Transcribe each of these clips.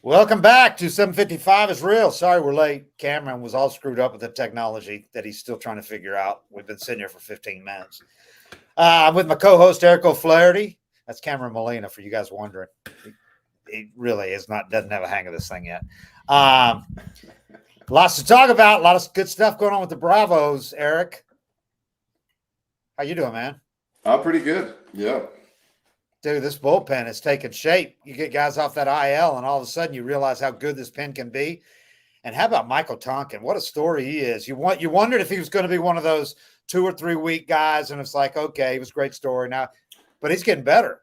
Welcome back to 755 is real. Sorry we're late. Cameron was all screwed up with the technology that he's still trying to figure out. We've been sitting here for 15 minutes. I'm with my co-host Eric O'Flaherty. That's Cameron Molina, for you guys wondering. He really doesn't have a hang of this thing yet. Lots to talk about. A lot of good stuff going on with the Bravos. Eric, how you doing, man? I'm pretty good. Yeah. Dude, this bullpen is taking shape. You get guys off that IL, and all of a sudden you realize how good this pen can be. And how about Michael Tonkin? What a story he is. You wondered if he was going to be one of those 2 or 3 week guys, and it's like, okay, he was a great story now, but he's getting better.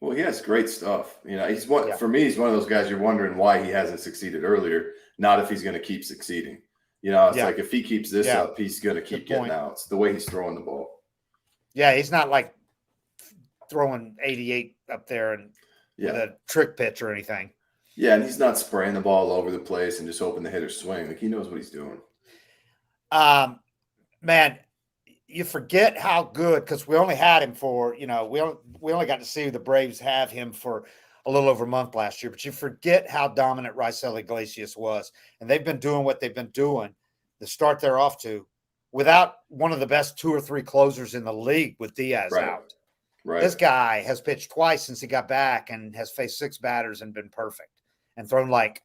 Well, he has great stuff. For me, he's one of those guys you're wondering why he hasn't succeeded earlier, not if he's going to keep succeeding. It's like if he keeps this up, he's going to keep getting out. It's the way he's throwing the ball. Yeah, he's not like throwing 88 up there and with a trick pitch or anything. Yeah, and he's not spraying the ball all over the place and just hoping the hitter swing. Like, he knows what he's doing. Man, you forget how good, because we only had him for, we only got to see the Braves have him for a little over a month last year, but you forget how dominant Marcell Iglesias was. And they've been doing what they've been doing, the start they're off to, without one of the best 2 or 3 closers in the league with Diaz out. Right. This guy has pitched twice since he got back and has faced 6 batters and been perfect and thrown like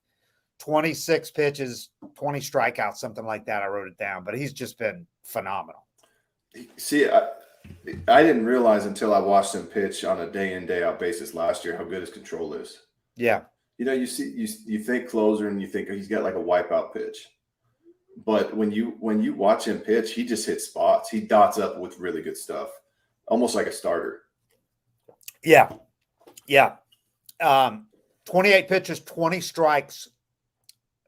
26 pitches, 20 strikeouts, something like that. I wrote it down, but he's just been phenomenal. See, I didn't realize until I watched him pitch on a day in, day out basis last year how good his control is. Yeah. You think closer and you think he's got like a wipeout pitch. But when you watch him pitch, he just hits spots. He dots up with really good stuff, almost like a starter. Yeah. 28 pitches, 20 strikes.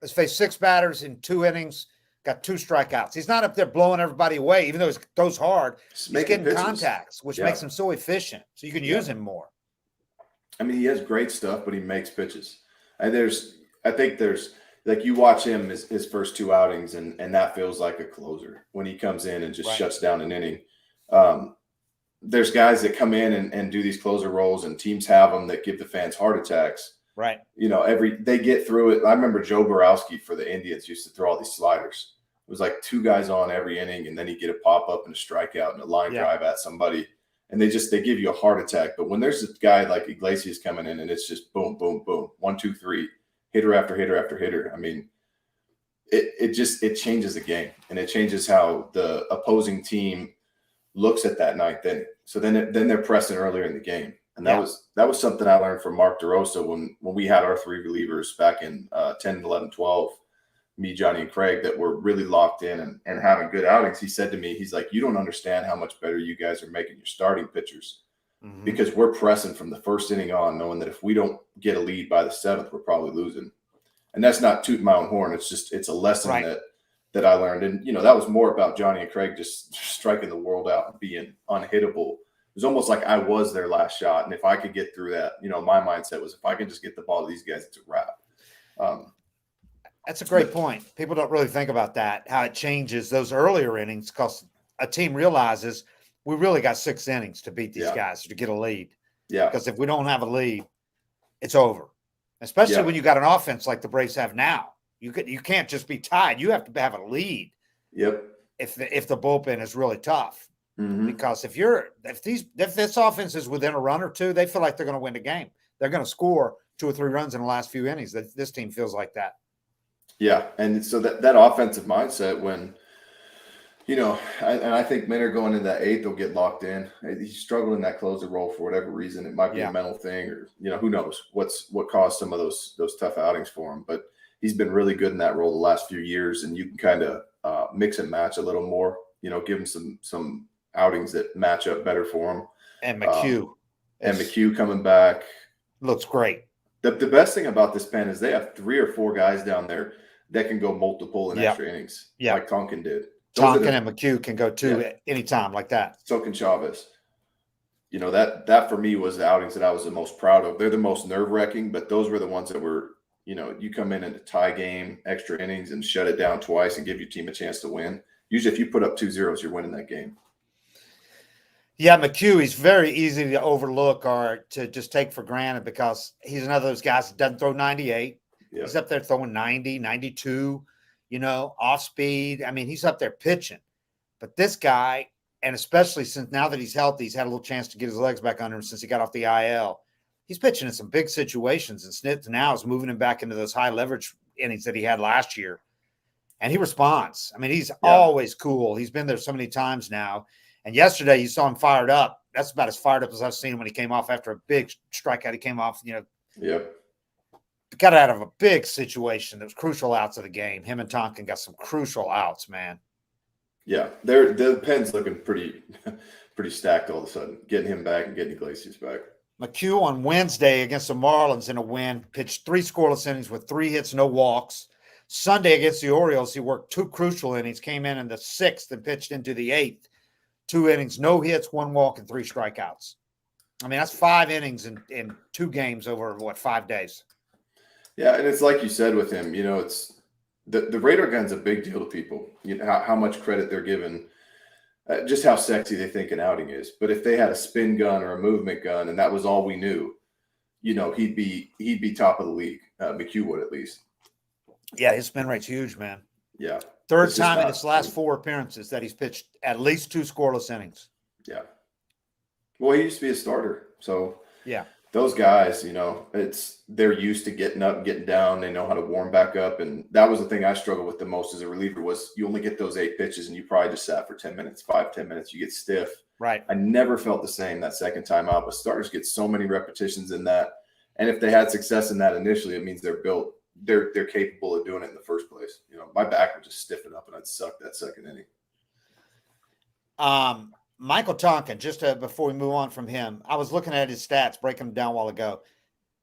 Has faced 6 batters in 2 innings, got 2 strikeouts. He's not up there blowing everybody away, even though he goes hard. He's getting pitches. Contacts, which makes him so efficient. So you can use him more. I mean, he has great stuff, but he makes pitches. And I think there's like, you watch him his first 2 outings, and that feels like a closer when he comes in and just shuts down an inning. There's guys that come in and do these closer roles, and teams have them that give the fans heart attacks. Right. They get through it. I remember Joe Borowski for the Indians used to throw all these sliders. It was like 2 guys on every inning, and then he'd get a pop up and a strikeout and a line drive at somebody. And they give you a heart attack. But when there's a guy like Iglesias coming in and it's just boom, boom, boom, 1, 2, 3, hitter after hitter after hitter. I mean, it changes the game, and it changes how the opposing team looks at that ninth inning. So then they're pressing earlier in the game. And that was something I learned from Mark DeRosa when we had our 3 relievers back in 10, 11, 12, me, Johnny, and Craig, that were really locked in and having good outings. He said to me, he's like, you don't understand how much better you guys are making your starting pitchers, because we're pressing from the first inning on, knowing that if we don't get a lead by the 7th, we're probably losing. And that's not tooting my own horn. It's a lesson that I learned. And, that was more about Johnny and Craig just striking the world out and being unhittable. It was almost like I was their last shot. And if I could get through that, my mindset was, if I can just get the ball to these guys, it's a wrap. That's a great point. People don't really think about that, how it changes those earlier innings, because a team realizes we really got 6 innings to beat these guys, to get a lead. Yeah. Because if we don't have a lead, it's over. Especially when you got an offense like the Braves have now. You can't just be tied. You have to have a lead. Yep. If the bullpen is really tough. Because if this offense is within a run or 2, they feel like they're going to win the game. They're going to score 2 or 3 runs in the last few innings. This team feels like that. Yeah, and so that offensive mindset, when I think Minter going into that 8th will get locked in. He's struggling in that closer role for whatever reason. It might be a mental thing, or who knows what caused some of those tough outings for him. But he's been really good in that role the last few years, and you can kind of mix and match a little more. Give him some outings that match up better for him. And McHugh. McHugh coming back. Looks great. The best thing about this pen is they have 3 or 4 guys down there that can go multiple in extra innings, like Tonkin did. Tonkin and McHugh can go 2 at any time like that. So can Chavez. That for me was the outings that I was the most proud of. They're the most nerve-wracking, but those were the ones that were, you come in a tie game, extra innings, and shut it down twice and give your team a chance to win. Usually if you put up 2 zeros, you're winning that game. Yeah, McHugh, he's very easy to overlook or to just take for granted, because he's another of those guys that doesn't throw 98. Yeah. He's up there throwing 90, 92, off speed. I mean, he's up there pitching. But this guy, and especially since now that he's healthy, he's had a little chance to get his legs back under him since he got off the IL. He's pitching in some big situations, and Snit now is moving him back into those high leverage innings that he had last year. And he responds. I mean, he's always cool. He's been there so many times now. And yesterday you saw him fired up. That's about as fired up as I've seen him when he came off after a big strikeout. He came off, got out of a big situation. There was crucial outs of the game. Him and Tonkin got some crucial outs, man. Yeah, the pen's looking pretty stacked all of a sudden. Getting him back and getting Iglesias back. McHugh on Wednesday against the Marlins in a win, pitched 3 scoreless innings with 3 hits, no walks. Sunday against the Orioles, he worked 2 crucial innings, came in the 6th and pitched into the 8th. 2 innings, no hits, 1 walk, and 3 strikeouts. I mean, that's 5 innings in 2 games over, 5 days? Yeah, and it's like you said with him, it's the radar gun's a big deal to people. How much credit they're given, just how sexy they think an outing is. But if they had a spin gun or a movement gun and that was all we knew, he'd be top of the league. McHugh would at least. Yeah, his spin rate's huge, man. Yeah. Third time in his last 4 appearances that he's pitched at least 2 scoreless innings. Yeah. Well, he used to be a starter. So yeah, those guys, they're used to getting up, getting down. They know how to warm back up. And that was the thing I struggled with the most as a reliever was you only get those 8 pitches and you probably just sat for 10 minutes, 10 minutes, you get stiff. Right. I never felt the same that second time out, but starters get so many repetitions in that. And if they had success in that initially, it means they're built. They're capable of doing it in the first place. My back would just stiffen up and I'd suck that second inning. Michael Tonkin, just before we move on from him, I was looking at his stats, breaking them down a while ago.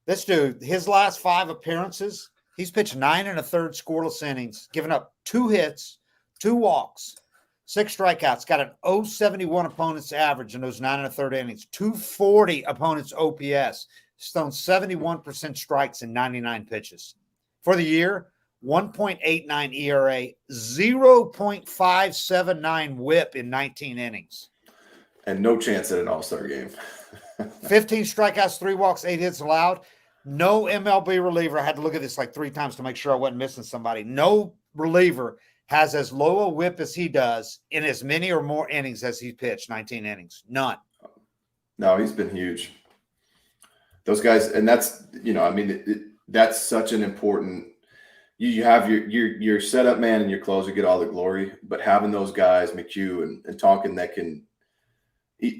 This dude, his last 5 appearances, he's pitched 9 1/3 scoreless innings, given up 2 hits, 2 walks, 6 strikeouts, got an 0.71 opponent's average in those 9 1/3 innings, 240 opponent's OPS, he's thrown 71% strikes in 99 pitches. For the year, 1.89 ERA, 0.579 whip in 19 innings. And no chance at an all-star game. 15 strikeouts, 3 walks, 8 hits allowed. No MLB reliever. I had to look at this like 3 times to make sure I wasn't missing somebody. No reliever has as low a whip as he does in as many or more innings as he pitched, 19 innings. None. No, he's been huge. Those guys, and that's, that's such an important – you have your setup man and your closer get all the glory, but having those guys, McHugh and Tonkin, that can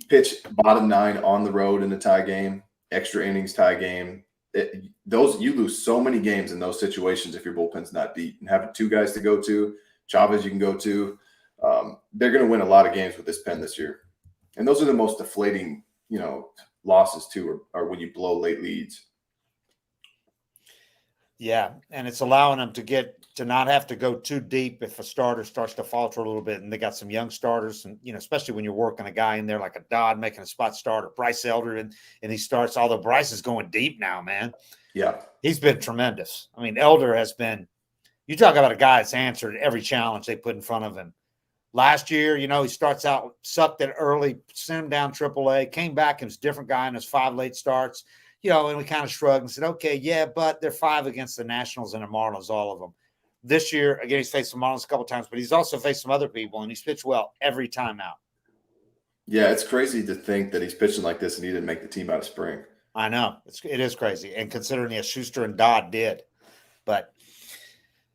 pitch bottom 9 on the road in a tie game, extra innings tie game, you lose so many games in those situations if your bullpen's not deep. And having 2 guys to go to, Chavez you can go to, they're going to win a lot of games with this pen this year. And those are the most deflating, losses too, are when you blow late leads. Yeah, and it's allowing them to not have to go too deep if a starter starts to falter a little bit. And they got some young starters, and especially when you're working a guy in there like a Dodd making a spot starter, Bryce Elder, and he starts. Although Bryce is going deep now, man. Yeah, he's been tremendous. I mean, Elder has been. You talk about a guy that's answered every challenge they put in front of him. Last year, he starts out, sucked it early, sent him down AAA, came back and was a different guy in his 5 late starts. And we kind of shrugged and said, okay, yeah, but they're 5 against the Nationals and the Marlins, all of them. This year, again, he's faced the Marlins a couple of times, but he's also faced some other people, and he's pitched well every time out. Yeah, it's crazy to think that he's pitching like this and he didn't make the team out of spring. I know. It is crazy, and considering Schuster and Dodd did. But,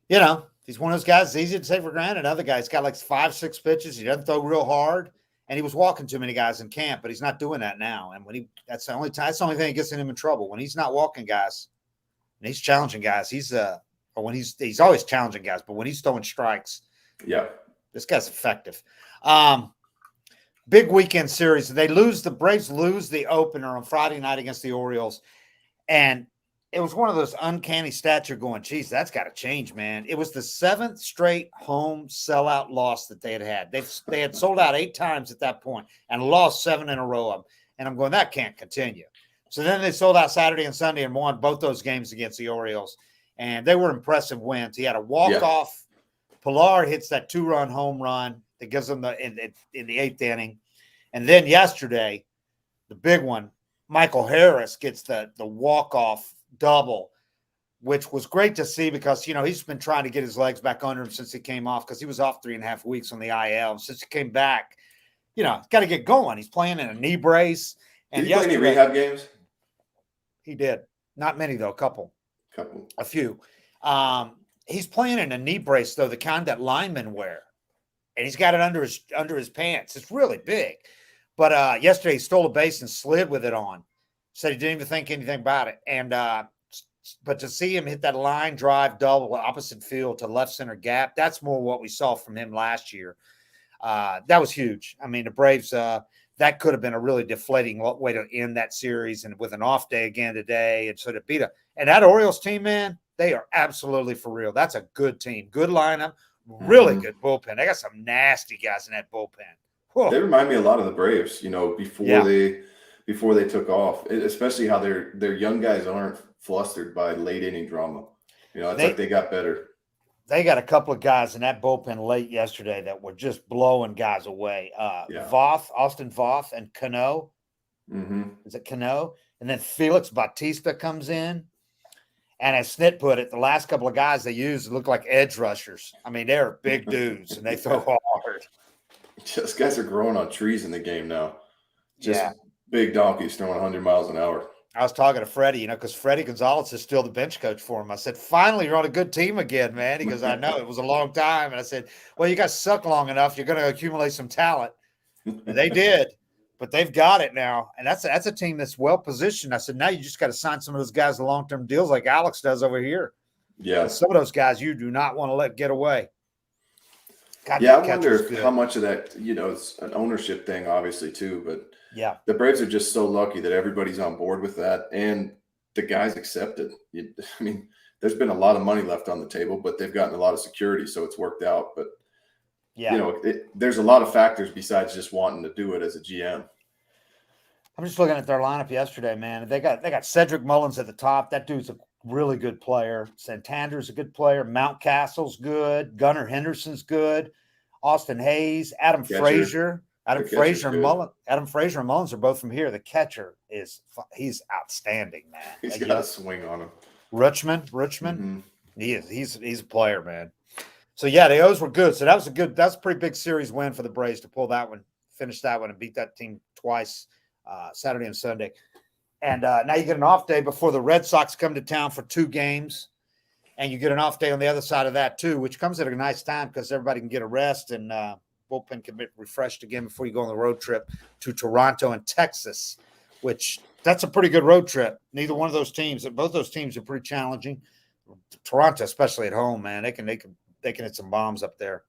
he's one of those guys, it's easy to take for granted. Another guy's got like 5-6 pitches. He doesn't throw real hard. And he was walking too many guys in camp, but he's not doing that now. And that's the only thing that gets him in trouble. When he's not walking guys, and he's challenging guys, he's always challenging guys, but when he's throwing strikes, yeah, this guy's effective. Big weekend series. The Braves lose the opener on Friday night against the Orioles. And it was one of those uncanny stats you're going, geez, that's got to change, man. It was the 7th straight home sellout loss that they had. They had sold out 8 times at that point and lost 7 in a row. And I'm going, that can't continue. So then they sold out Saturday and Sunday and won both those games against the Orioles. And they were impressive wins. He had a walk-off. Yeah. Pilar hits that 2-run home run that gives them in the 8th inning. And then yesterday, the big one, Michael Harris gets the walk-off double which was great to see because, he's been trying to get his legs back under him since he came off because he was off 3.5 weeks on the IL. And since he came back, got to get going. He's playing in a knee brace. And did he play any rehab games? He did. Not many, though. A few. He's playing in a knee brace, though, the kind that linemen wear. And he's got it under his pants. It's really big. But yesterday he stole a base and slid with it on. Said he didn't even think anything about it. And but to see him hit that line drive double opposite field to left center gap, that's more what we saw from him last year. That was huge. I mean, the Braves, that could have been a really deflating way to end that series, and with an off day again today. And so to beat and that Orioles team, man, they are absolutely for real. That's a good team, good lineup, really good bullpen. They got some nasty guys in that bullpen. Whoa. They remind me a lot of the Braves, before they took off, especially how their young guys aren't flustered by late inning drama. It's like they got better. They got a couple of guys in that bullpen late yesterday that were just blowing guys away. Austin Voth and Cano. Mm-hmm. Is it Cano? And then Felix Bautista comes in. And as Snit put it, the last couple of guys they used look like edge rushers. I mean, they're big dudes, and they throw hard. Those guys are growing on trees in the game now. Big donkeys throwing 100 miles an hour. I was talking to Freddie, because Freddie Gonzalez is still the bench coach for him. I said, finally, you're on a good team again, man. He goes, I know. It was a long time. And I said, well, you guys suck long enough. You're going to accumulate some talent. And they did. But they've got it now. And that's a team that's well-positioned. I said, now you just got to sign some of those guys to long-term deals like Alex does over here. Yeah. And some of those guys you do not want to let get away. God, I wonder how much of that, it's an ownership thing, obviously, too. But yeah, the Braves are just so lucky that everybody's on board with that. And the guys accept it. I mean, there's been a lot of money left on the table, but they've gotten a lot of security, so it's worked out. But, there's a lot of factors besides just wanting to do it as a GM. I'm just looking at their lineup yesterday, man. They got Cedric Mullins at the top. That dude's a really good player. Santander's a good player. Mountcastle's good. Gunnar Henderson's good. Austin Hayes, Adam Frazier. Adam Frazier and Mullins are both from here. The catcher he's outstanding, man. He's got a swing on him. Richmond. Mm-hmm. He's a player, man. So yeah, the O's were good. So that's a pretty big series win for the Braves to pull that one, finish that one, and beat that team twice, Saturday and Sunday. And now you get an off day before the Red Sox come to town for 2 games, and you get an off day on the other side of that too, which comes at a nice time because everybody can get a rest and bullpen can be refreshed again before you go on the road trip to Toronto and Texas, which that's a pretty good road trip. Neither one of those teams, both those teams are pretty challenging. Toronto, especially at home, man, they can hit some bombs up there.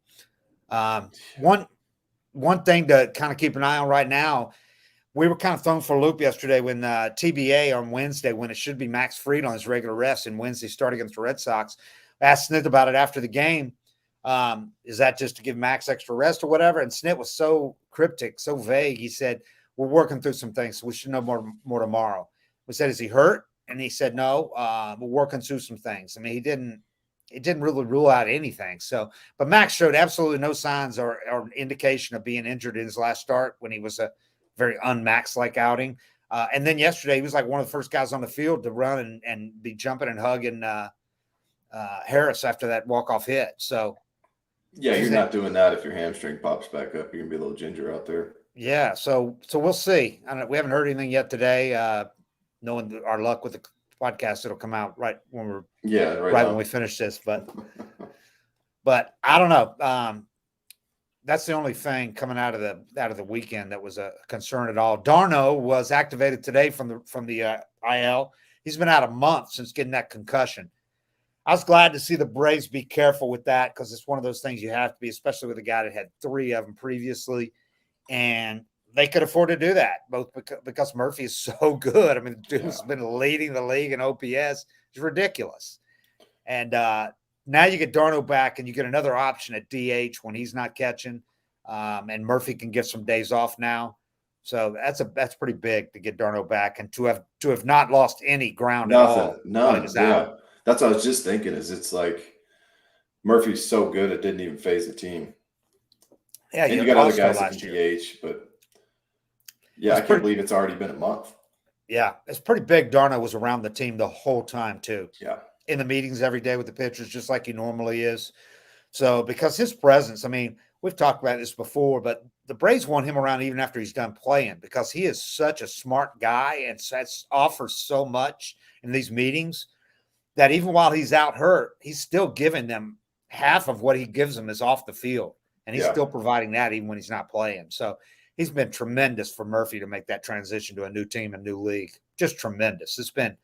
One thing to kind of keep an eye on right now, we were kind of thrown for a loop yesterday when TBA on Wednesday, when it should be Max Fried on his regular rest, and Wednesday start against the Red Sox. I asked Snit about it after the game. Is that just to give Max extra rest or whatever? And Snit was so cryptic, so vague. He said, we're working through some things, so we should know more tomorrow. We said, is he hurt? And he said, no, we're working through some things. I mean, he didn't really rule out anything. So, but Max showed absolutely no signs or indication of being injured in his last start when he was a very un-Max-like outing. And then yesterday, he was like one of the first guys on the field to run and be jumping and hugging Harris after that walk-off hit. So, yeah, you're not doing that if your hamstring pops back up. You're going to be a little ginger out there. Yeah, so we'll see. We haven't heard anything yet today. Knowing our luck with the podcast, it'll come out right when we're when we finish this. But I don't know. That's the only thing coming out of the weekend that was a concern at all. Darno was activated today from the IL. He's been out a month since getting that concussion. I was glad to see the Braves be careful with that because it's one of those things you have to be, especially with a guy that had 3 of them previously, and they could afford to do that, both because Murphy is so good. I mean, the dude's been leading the league in OPS. It's ridiculous. And now you get Darno back, and you get another option at DH when he's not catching, and Murphy can get some days off now. So that's pretty big to get Darno back and to have not lost any ground at all. None. Yeah. That's what I was just thinking. It's like Murphy's so good it didn't even phase the team. Yeah, and you got other guys that can DH, but. Yeah, I can't believe it's already been a month. Yeah, it's pretty big. Darno was around the team the whole time, too. Yeah. in the meetings every day with the pitchers, just like he normally is. So because his presence, I mean, we've talked about this before, but the Braves want him around even after he's done playing because he is such a smart guy and offers so much in these meetings that even while he's out hurt, he's still giving them half of what he gives them is off the field. And he's still providing that even when he's not playing. So he's been tremendous for Murphy to make that transition to a new team and new league. Just tremendous. It's been,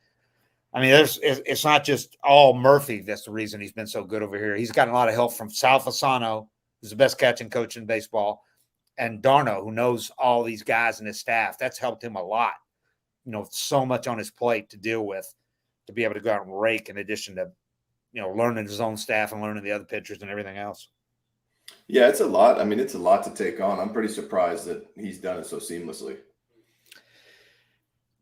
I mean, it's not just all Murphy that's the reason he's been so good over here. He's gotten a lot of help from Sal Fasano, who's the best catching coach in baseball, and Darno, who knows all these guys and his staff. That's helped him a lot. You know, so much on his plate to deal with, to be able to go out and rake in addition to, you know, learning his own staff and learning the other pitchers and everything else. Yeah, it's a lot. I mean, it's a lot to take on. I'm pretty surprised that he's done it so seamlessly.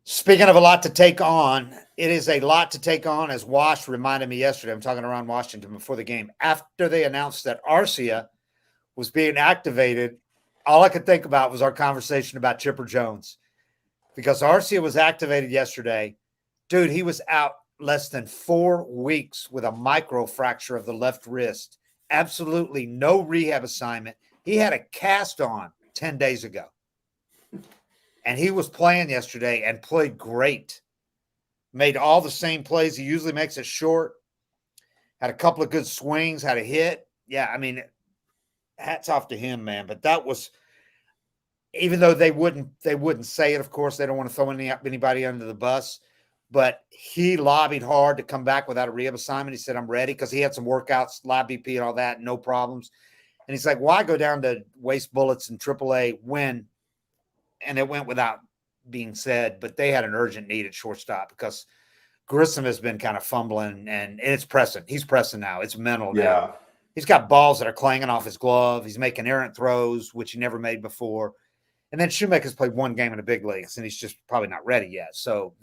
Speaking of a lot to take on, it is a lot to take on, as Wash reminded me yesterday. I'm talking around Washington before the game. After they announced that Arcia was being activated, all I could think about was our conversation about Chipper Jones. Because Arcia was activated yesterday. Dude, he was out less than 4 weeks with a microfracture of the left wrist. Absolutely no rehab assignment. He had a cast on 10 days ago. And he was playing yesterday and played great. Made all the same plays he usually makes at short. Had a couple of good swings, had a hit. Yeah, I mean, hats off to him, man. But that was, even though they wouldn't say it, of course, they don't want to throw anybody under the bus. But he lobbied hard to come back without a rehab assignment. He said, I'm ready, because he had some workouts, live BP and all that, no problems. And he's like, why go down to waste bullets in AAA when, and it went without being said, but they had an urgent need at shortstop because Grissom has been kind of fumbling, and it's pressing. He's pressing now. It's mental now. Yeah. He's got balls that are clanging off his glove. He's making errant throws, which he never made before. And then Shoemake has played one game in the big leagues, and he's just probably not ready yet. So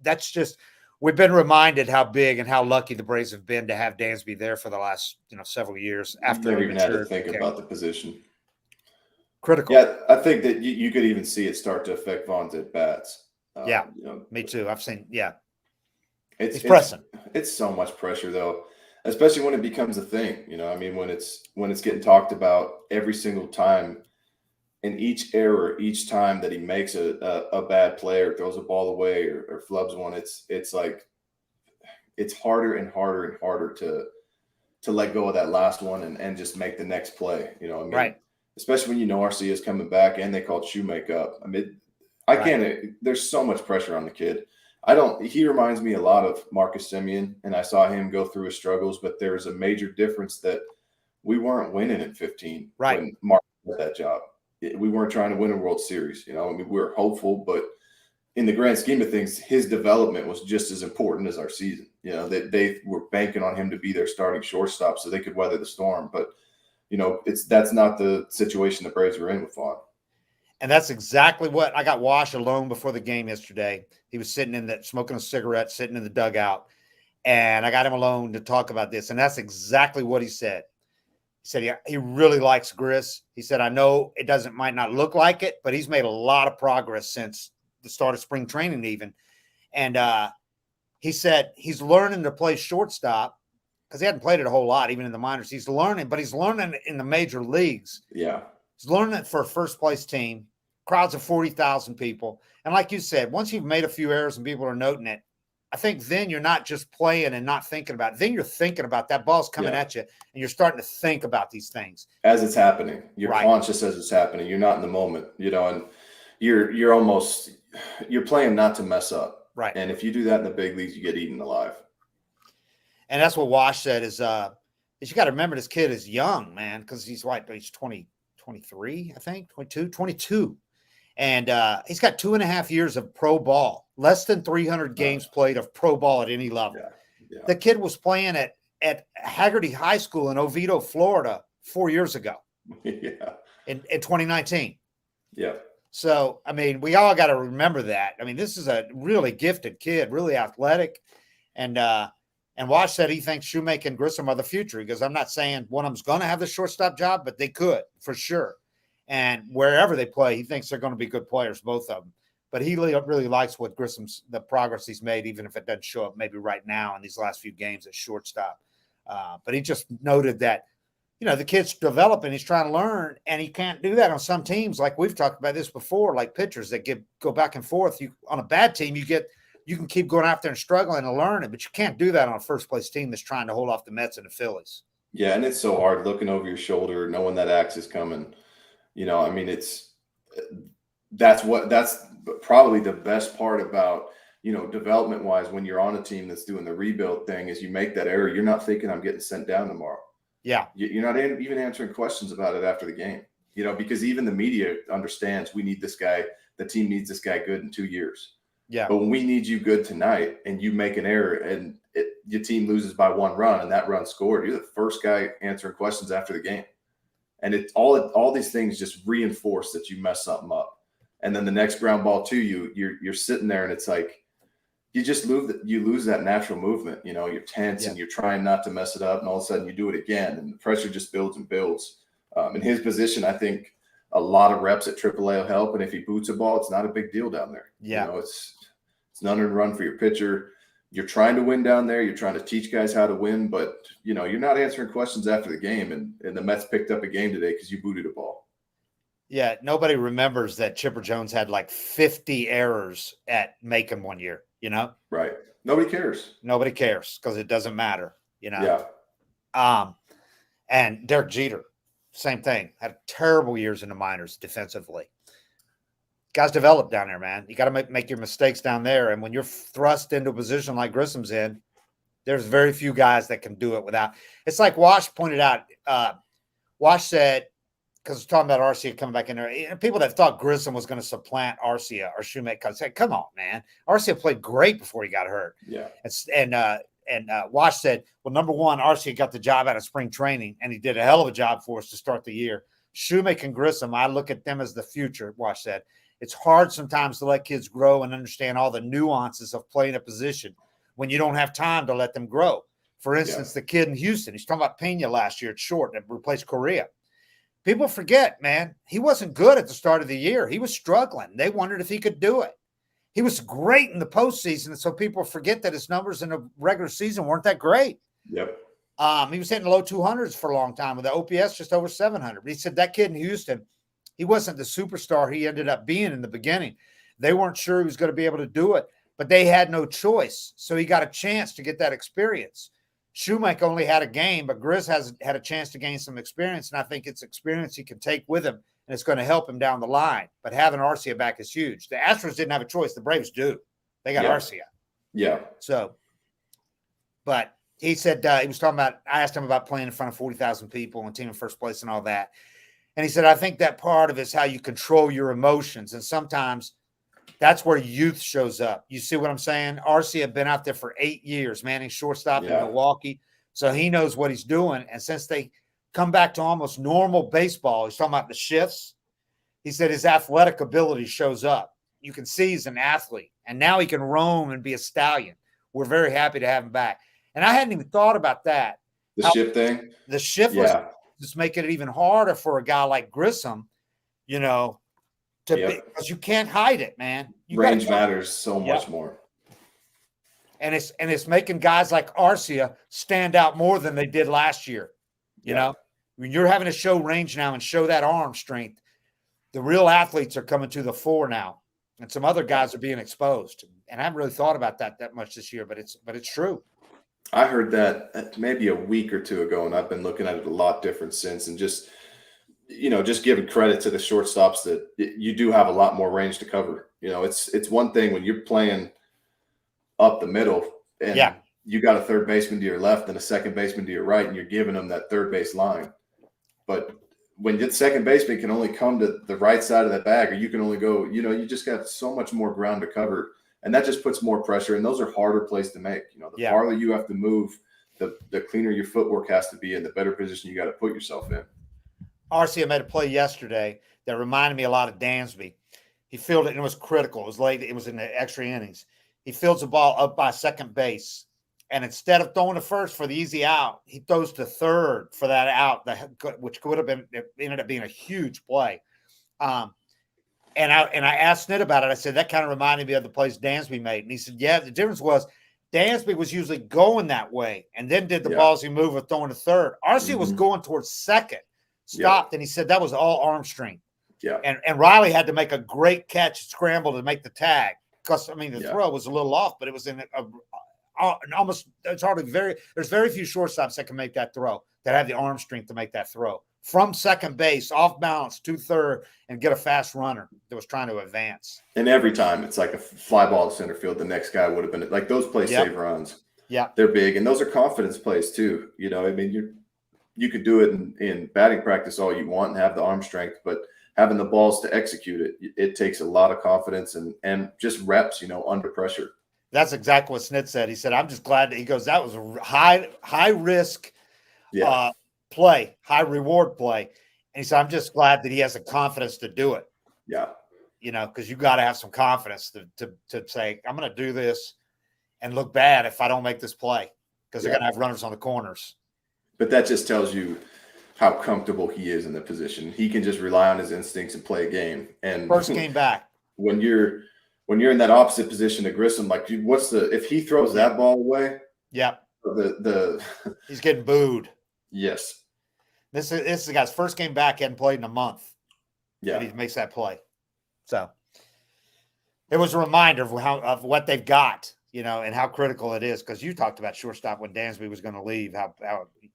that's just, we've been reminded how big and how lucky the Braves have been to have Dansby there for the last, several years. After never even had to think about the position. Critical. Yeah, I think that you could even see it start to affect Vaughn's at bats. Me too. I've seen. Yeah, it's pressing. It's so much pressure though, especially when it becomes a thing. I mean, when it's getting talked about every single time. And each error, each time that he makes a bad play or throws a ball away or flubs one, it's like it's harder and harder and harder to let go of that last one and just make the next play. I mean, right. Especially when Arcia is coming back and they called Shoemake up. I mean, there's so much pressure on the kid. He reminds me a lot of Marcus Semien, and I saw him go through his struggles, but there's a major difference that we weren't winning in 15 when Marcus got that job. We weren't trying to win a World Series. I mean, we were hopeful, but in the grand scheme of things, his development was just as important as our season. They were banking on him to be their starting shortstop so they could weather the storm. But, that's not the situation the Braves were in with Vaughn. And that's exactly what I got. Wash alone before the game yesterday. He was sitting smoking a cigarette, sitting in the dugout. And I got him alone to talk about this. And that's exactly what he said. He said he really likes Gris. He said, I know it might not look like it, but he's made a lot of progress since the start of spring training even. And he said he's learning to play shortstop because he hadn't played it a whole lot, even in the minors. He's learning, but he's learning in the major leagues. Yeah. He's learning it for a first-place team, crowds of 40,000 people. And like you said, once you've made a few errors and people are noting it, I think then you're not just playing and not thinking about it. Then you're thinking about that ball's coming at you, and you're starting to think about these things as it's happening. You're conscious as it's happening. You're not in the moment, and you're playing not to mess up. Right. And if you do that in the big leagues, you get eaten alive. And that's what Wash said is you got to remember this kid is young, man, because he's 23, I think, 22. And he's got 2.5 years of pro ball, less than 300 games played of pro ball at any level. Yeah. The kid was playing at Haggerty High School in Oviedo, Florida, 4 years ago. Yeah. In 2019. Yeah. So, I mean, we all got to remember that. I mean, this is a really gifted kid, really athletic. And Wash said he thinks Shoemake and Grissom are the future. Because I'm not saying one of them's going to have the shortstop job, but they could for sure. And wherever they play, he thinks they're going to be good players, both of them. but he really likes what the progress he's made, even if it doesn't show up maybe right now in these last few games at shortstop. But he just noted that, the kid's developing, he's trying to learn, and he can't do that on some teams. Like we've talked about this before, like pitchers that go back and forth. On a bad team, you can keep going out there and struggling and learning, but you can't do that on a first place team that's trying to hold off the Mets and the Phillies. Yeah, and it's so hard looking over your shoulder, knowing that axe is coming. That's probably the best part about, development wise, when you're on a team that's doing the rebuild thing, is you make that error. You're not thinking I'm getting sent down tomorrow. Yeah. You're not even answering questions about it after the game, because even the media understands we need this guy. The team needs this guy good in 2 years. Yeah. But when we need you good tonight and you make an error and your team loses by 1 run and that run scored, you're the first guy answering questions after the game. And all these things just reinforce that you mess something up. And then the next ground ball to you're sitting there and it's like, you lose that natural movement. You're tense and you're trying not to mess it up. And all of a sudden you do it again. And the pressure just builds and builds. In his position, I think a lot of reps at AAA will help. And if he boots a ball, it's not a big deal down there. Yeah. It's an unearned run for your pitcher. You're trying to win down there. You're trying to teach guys how to win, but you're not answering questions after the game. And the Mets picked up a game today because you booted a ball. Yeah. Nobody remembers that Chipper Jones had like 50 errors at Macon one year, Right. Nobody cares. Nobody cares because it doesn't matter, Yeah. And Derek Jeter, same thing. Had terrible years in the minors defensively. Guys develop down there, man. You got to make your mistakes down there. And when you're thrust into a position like Grissom's in, there's very few guys that can do it without. It's like Wash pointed out. Wash said, because we're talking about Arcia coming back in there, people that thought Grissom was going to supplant Arcia or Shoemake said, come on, man. Arcia played great before he got hurt. Yeah. And Wash said, well, number one, Arcia got the job out of spring training, and he did a hell of a job for us to start the year. Shoemake and Grissom, I look at them as the future, Wash said. It's hard sometimes to let kids grow and understand all the nuances of playing a position when you don't have time to let them grow. For instance, the kid in Houston, he's talking about Pena last year at short that replaced Correa. People forget, man, he wasn't good at the start of the year. He was struggling. They wondered if he could do it. He was great in the postseason, and so people forget that his numbers in the regular season weren't that great. Yep. He was hitting the low 200s for a long time with the OPS just over 700. But he said that kid in Houston, he wasn't the superstar he ended up being in the beginning. They weren't sure he was going to be able to do it, but they had no choice. So he got a chance to get that experience. Shoemake only had a game, but Grizz has had a chance to gain some experience, and I think it's experience he can take with him, and it's going to help him down the line. But having Arcia back is huge. The Astros didn't have a choice. The Braves do. They got Arcia. Yeah. So, but he said he was talking about, I asked him about playing in front of 40,000 people and team in first place and all that. And he said, I think that part of it is how you control your emotions. And sometimes that's where youth shows up. You see what I'm saying? Arcia had been out there for 8 years, manning shortstop in Milwaukee. So he knows what he's doing. And since they come back to almost normal baseball, he's talking about the shifts. He said his athletic ability shows up. You can see he's an athlete. And now he can roam and be a stallion. We're very happy to have him back. And I hadn't even thought about that. The shift thing? The shift was just making it even harder for a guy like Grissom, because you can't hide it, man. Range matters so much more. And it's making guys like Arcia stand out more than they did last year. You know, when you're having to show range now and show that arm strength, the real athletes are coming to the fore now, and some other guys are being exposed. And I haven't really thought about that much this year, but it's true. I heard that maybe a week or two ago, and I've been looking at it a lot different since. And just giving credit to the shortstops that you do have a lot more range to cover. It's one thing when you're playing up the middle and you got a third baseman to your left and a second baseman to your right, and you're giving them that third base line. But when the second baseman can only come to the right side of that bag, or you can only go, you just got so much more ground to cover. And that just puts more pressure, and those are harder plays to make. The farther you have to move, the cleaner your footwork has to be, and the better position you got to put yourself in. Arcia made a play yesterday that reminded me a lot of Dansby. He fielded it, and it was critical. It was late. It was in the extra innings. He fields the ball up by second base, and instead of throwing to first for the easy out, he throws to third for that out, which could have been – it ended up being a huge play. And I asked Snit about it. I said, that kind of reminded me of the plays Dansby made. And he said, yeah, the difference was Dansby was usually going that way and then did the ballsy move of throwing to third. Arcia was going towards second, stopped, and he said that was all arm strength. Yeah. And Riley had to make a great catch, scramble to make the tag. Because, I mean, the throw was a little off, but it was in almost – it's hardly there's very few shortstops that can make that throw, that have the arm strength to make that throw. From second base, off balance to third, and get a fast runner that was trying to advance. And every time it's like a fly ball to center field, the next guy would have been – like those plays save runs. Yeah. They're big. And those are confidence plays too. You know, I mean, you could do it in batting practice all you want and have the arm strength, but having the balls to execute it, it takes a lot of confidence and just reps, you know, under pressure. That's exactly what Snit said. He said, I'm just glad that he goes, that was a high risk play, high reward play. And he said, I'm just glad that he has the confidence to do it. Yeah. You know, because you got to have some confidence to say, I'm going to do this and look bad if I don't make this play, because they're going to have runners on the corners. But that just tells you how comfortable he is in the position. He can just rely on his instincts and play a game. And first game back, when you're in that opposite position to Grissom, like if he throws that ball away? Yeah. He's getting booed. Yes. This is the guy's first game back. He hadn't played in a month. Yeah. And he makes that play. So it was a reminder of what they've got, you know, and how critical it is. Because you talked about shortstop when Dansby was going to leave, how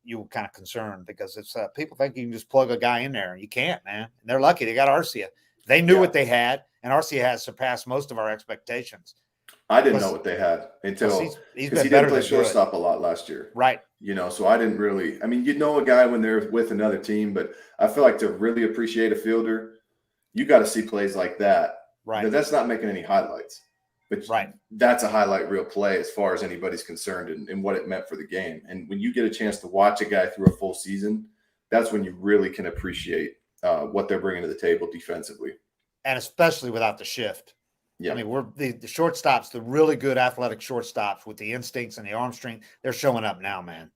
you were kind of concerned, because it's people think you can just plug a guy in there, and you can't, man. And they're lucky they got Arcia. They knew what they had, and Arcia has surpassed most of our expectations. I didn't know what they had until he didn't play shortstop a lot last year. Right. You know, so I didn't really – I mean, you know a guy when they're with another team, but I feel like to really appreciate a fielder, you got to see plays like that. Right. That's not making any highlights. But that's a highlight reel play as far as anybody's concerned and what it meant for the game. And when you get a chance to watch a guy through a full season, that's when you really can appreciate what they're bringing to the table defensively. And especially without the shift. Yeah. I mean, we're the shortstops, the really good athletic shortstops with the instincts and the arm strength, they're showing up now, man.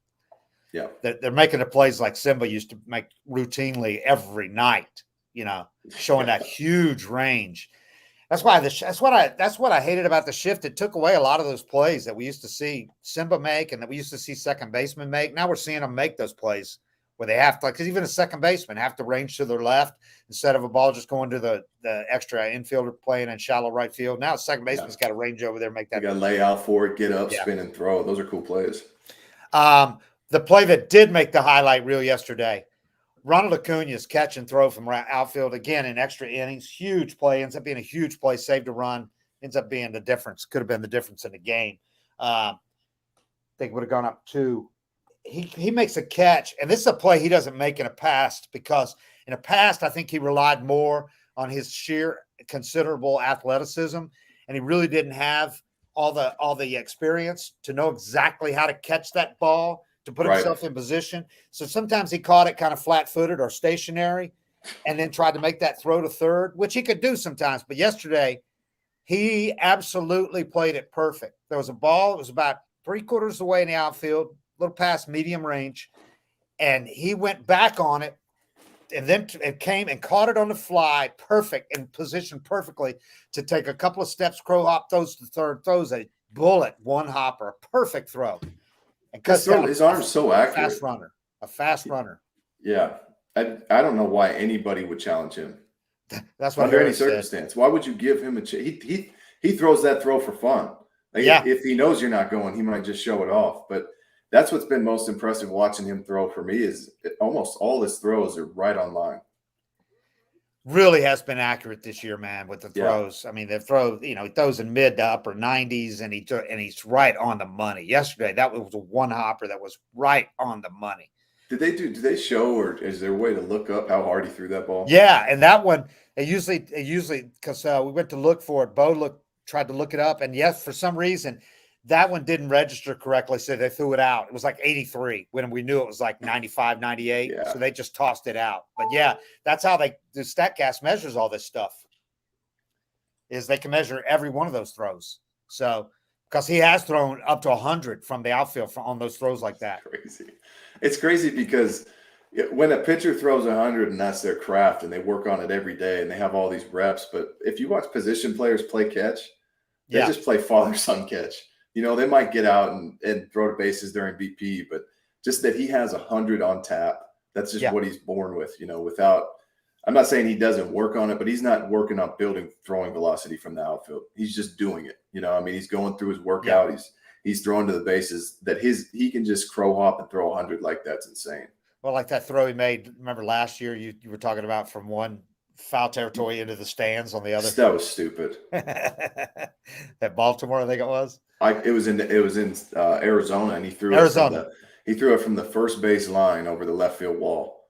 Yeah. They're making the plays like Simba used to make routinely every night, you know, showing that huge range. That's what I hated about the shift. It took away a lot of those plays that we used to see Simba make and that we used to see second basemen make. Now we're seeing them make those plays where they have to, because even a second baseman have to range to their left instead of a ball just going to the extra infielder playing in shallow right field. Now second baseman's got to range over there, make that. You got to lay out for it, get up, spin and throw. Those are cool plays. The play that did make the highlight reel yesterday, Ronald Acuna's catch and throw from outfield again in extra innings. Huge play. Ends up being a huge play. Saved a run. Ends up being the difference. Could have been the difference in the game. I think would have gone up 2. He makes a catch, and this is a play he doesn't make in the past, because in the past I think he relied more on his sheer considerable athleticism, and he really didn't have all the experience to know exactly how to catch that ball, to put himself in position. So sometimes he caught it kind of flat-footed or stationary and then tried to make that throw to third, which he could do sometimes. But yesterday, he absolutely played it perfect. There was a ball. It was about 3/4 away in the outfield, a little past medium range, and he went back on it, and then it came and caught it on the fly, perfect, and positioned perfectly to take a couple of steps, crow hop, throws to third, throws a bullet, one hopper, a perfect throw. Because his arm's so accurate. A fast runner. Yeah. I don't know why anybody would challenge him. That's what under any circumstance. Why would you give him a chance? He throws that throw for fun. Like if he knows you're not going, he might just show it off. But that's what's been most impressive watching him throw for me is almost all his throws are right on line. Really has been accurate this year, man, with the throws. I mean, the throw, he throws in mid to upper 90s, and he's right on the money. Yesterday, that was a one hopper that was right on the money. Do they show, or is there a way to look up how hard he threw that ball? Yeah, and that one, it usually because we went to look for it. Bo tried to look it up, and yes, for some reason, that one didn't register correctly, so they threw it out. It was like 83 when we knew it was like 95, 98. Yeah. So they just tossed it out. But yeah, that's how the StatCast measures all this stuff, is they can measure every one of those throws. So because he has thrown up to 100 from the outfield on those throws like that. Crazy. It's crazy because When a pitcher throws 100 and that's their craft and they work on it every day and they have all these reps, but if you watch position players play catch, they just play father-son catch. They might get out and throw to bases during BP, but just that he has 100 on tap, that's just what he's born with, without – I'm not saying he doesn't work on it, but he's not working on building throwing velocity from the outfield. He's just doing it. He's going through his workout. He's throwing to the bases that he can just crow hop and throw 100 like that's insane. Well, like that throw he made, remember last year you were talking about from one foul territory into the stands on the other. That was stupid. That Baltimore, I think it was. It was in Arizona, and he threw it from the first base line over the left field wall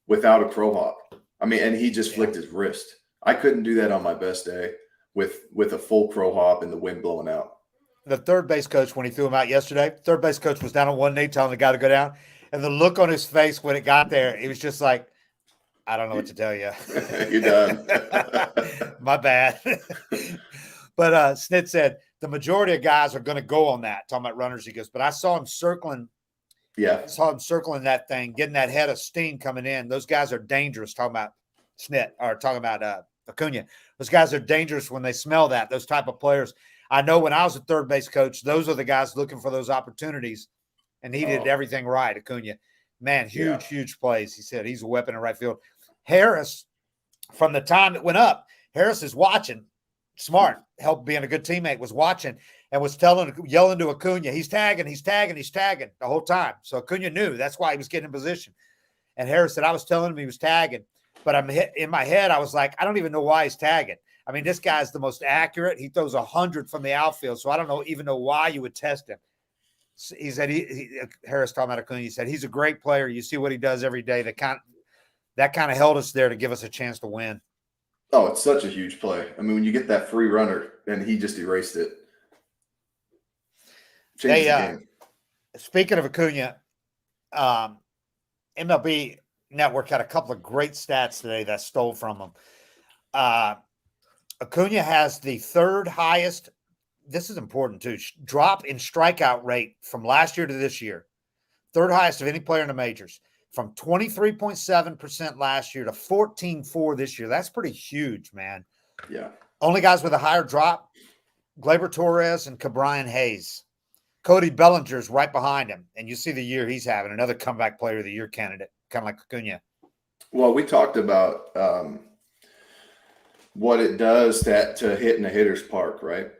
without a crow hop. And he just flicked his wrist. I couldn't do that on my best day with a full crow hop and the wind blowing out. The third base coach, when he threw him out yesterday, third base coach was down on one knee telling the guy to go down. And the look on his face when it got there, he was just like, I don't know what to tell you. You're done. My bad. But Snit said the majority of guys are going to go on that, talking about runners. He goes, but I saw him circling. Yeah. I saw him circling that thing, getting that head of steam coming in. Those guys are dangerous, talking about Snit, or talking about Acuna. Those guys are dangerous when they smell that, those type of players. I know when I was a third base coach, those are the guys looking for those opportunities. And he did everything right, Acuna. Man, huge plays. He said he's a weapon in right field. Harris, from the time it went up, Harris is watching. Smart, helped being a good teammate, was watching and was yelling to Acuna, he's tagging the whole time. So Acuna knew. That's why he was getting in position. And Harris said, I was telling him he was tagging. But in my head, I was like, I don't even know why he's tagging. This guy's the most accurate. He throws 100 from the outfield. So I don't even know why you would test him. He said Harris talking about Acuna. He said he's a great player. You see what he does every day. That kind of held us there to give us a chance to win. Oh, it's such a huge play. When you get that free runner and he just erased it. Changed the game. Speaking of Acuna, MLB Network had a couple of great stats today that I stole from them. Acuna has the third highest. This is important too. Drop in strikeout rate from last year to this year. Third highest of any player in the majors. From 23.7% last year to 14.4% this year. That's pretty huge, man. Yeah. Only guys with a higher drop, Gleyber Torres and Ke'Bryan Hayes. Cody Bellinger's right behind him. And you see the year he's having, another comeback player of the year candidate, kind of like Acuna. Well, we talked about what it does to hit in a hitter's park, right?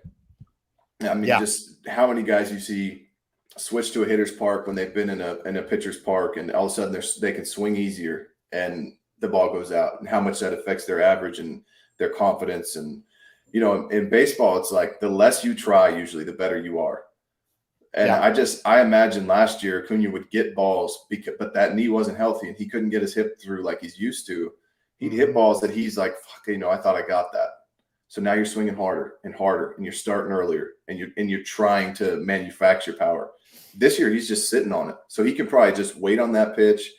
Just how many guys you see switch to a hitter's park when they've been in a pitcher's park, and all of a sudden they can swing easier and the ball goes out, and how much that affects their average and their confidence. And, in baseball, it's like the less you try, usually the better you are. And I imagine last year Acuna would get balls, but that knee wasn't healthy and he couldn't get his hip through like he's used to. He'd hit balls that he's like, fuck, I thought I got that. So now you're swinging harder and harder, and you're starting earlier, and you're trying to manufacture power. This year he's just sitting on it, so he can probably just wait on that pitch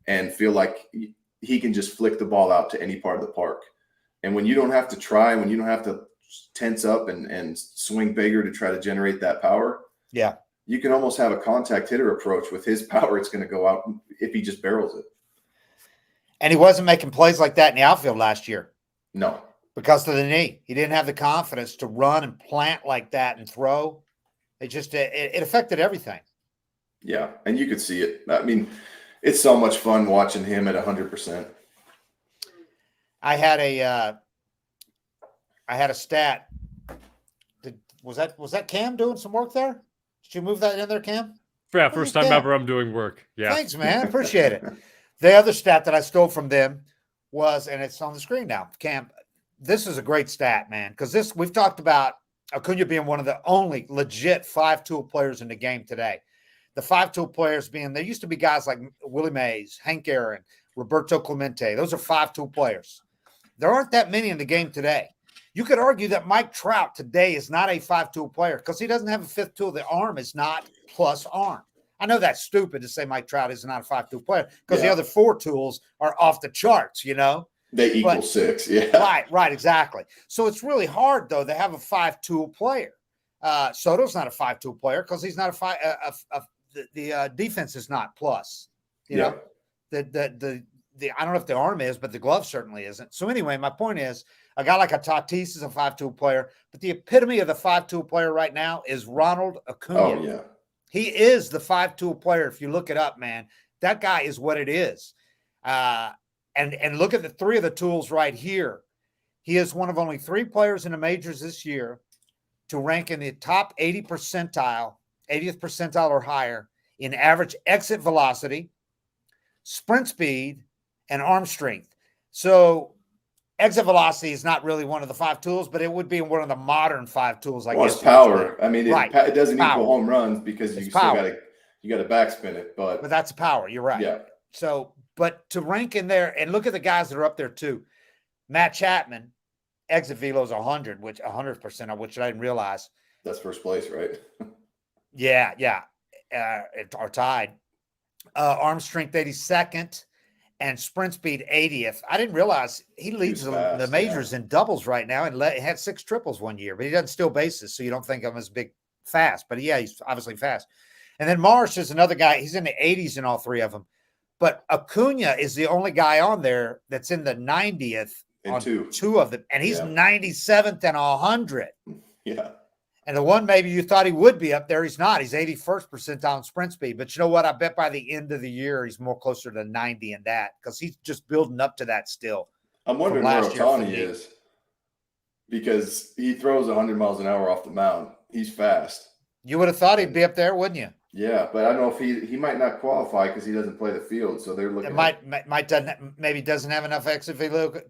and feel like he can just flick the ball out to any part of the park. And when you don't have to try, when you don't have to tense up and swing bigger to try to generate that power, you can almost have a contact hitter approach. With his power, it's going to go out if he just barrels it. And he wasn't making plays like that in the outfield last year. No. Because of the knee. He didn't have the confidence to run and plant like that and throw. It just it affected everything. Yeah, and you could see it. It's so much fun watching him at 100%. I had a stat. Was that Cam doing some work there? Did you move that in there, Cam? Yeah, first time ever I'm doing work. Yeah. Thanks, man. Appreciate it. The other stat that I stole from them was, and it's on the screen now, Cam, this is a great stat, man, because we've talked about Acuna being one of the only legit 5-tool players in the game today. The 5-tool players being, there used to be guys like Willie Mays, Hank Aaron, Roberto Clemente. Those are 5-tool players. There aren't that many in the game today. You could argue that Mike Trout today is not a 5-tool player because he doesn't have a fifth tool. The arm is not plus arm. I know that's stupid to say Mike Trout is not a 5-tool player because the other 4 tools are off the charts, They equal 6, yeah. Right, exactly. So it's really hard, though, to have a 5-tool player. Soto's not a 5-tool player because he's not the defense is not plus, you know. I don't know if the arm is, but the glove certainly isn't. So anyway, my point is, a guy like a Tatis is a 5-tool player, but the epitome of the 5-tool player right now is Ronald Acuna. Oh yeah, he is the 5-tool player. If you look it up, man, that guy is what it is. And look at the three of the tools right here. He is one of only 3 players in the majors this year to rank in the top 80th percentile or higher in average exit velocity, sprint speed, and arm strength. So exit velocity is not really one of the 5 tools, but it would be one of the modern 5 tools. Well, it's power. I mean, right. It doesn't power. equal home runs because you still got to backspin it. But that's power. You're right. Yeah. So, but to rank in there, and look at the guys that are up there too. Matt Chapman, exit velo is 100, which 100% of which I didn't realize. That's first place, right? Yeah. Are tied. Arm strength 82nd and sprint speed 80th. I didn't realize he leads the majors in doubles right now and had 6 triples one year, but he doesn't steal bases, so you don't think of him as big fast. But yeah, he's obviously fast. And then Marsh is another guy. He's in the 80s in all 3 of them. But Acuna is the only guy on there that's in the 90th on 2 of them, and he's 97th and 100. Yeah. And the one maybe you thought he would be up there, he's not. He's 81st percentile in sprint speed. But you know what? I bet by the end of the year, he's more closer to 90 in that because he's just building up to that still. I'm wondering where Ohtani is because he throws 100 miles an hour off the mound. He's fast. You would have thought he'd be up there, wouldn't you? Yeah, but I don't know if he might not qualify because he doesn't play the field. So they're looking. Maybe doesn't have enough exit velo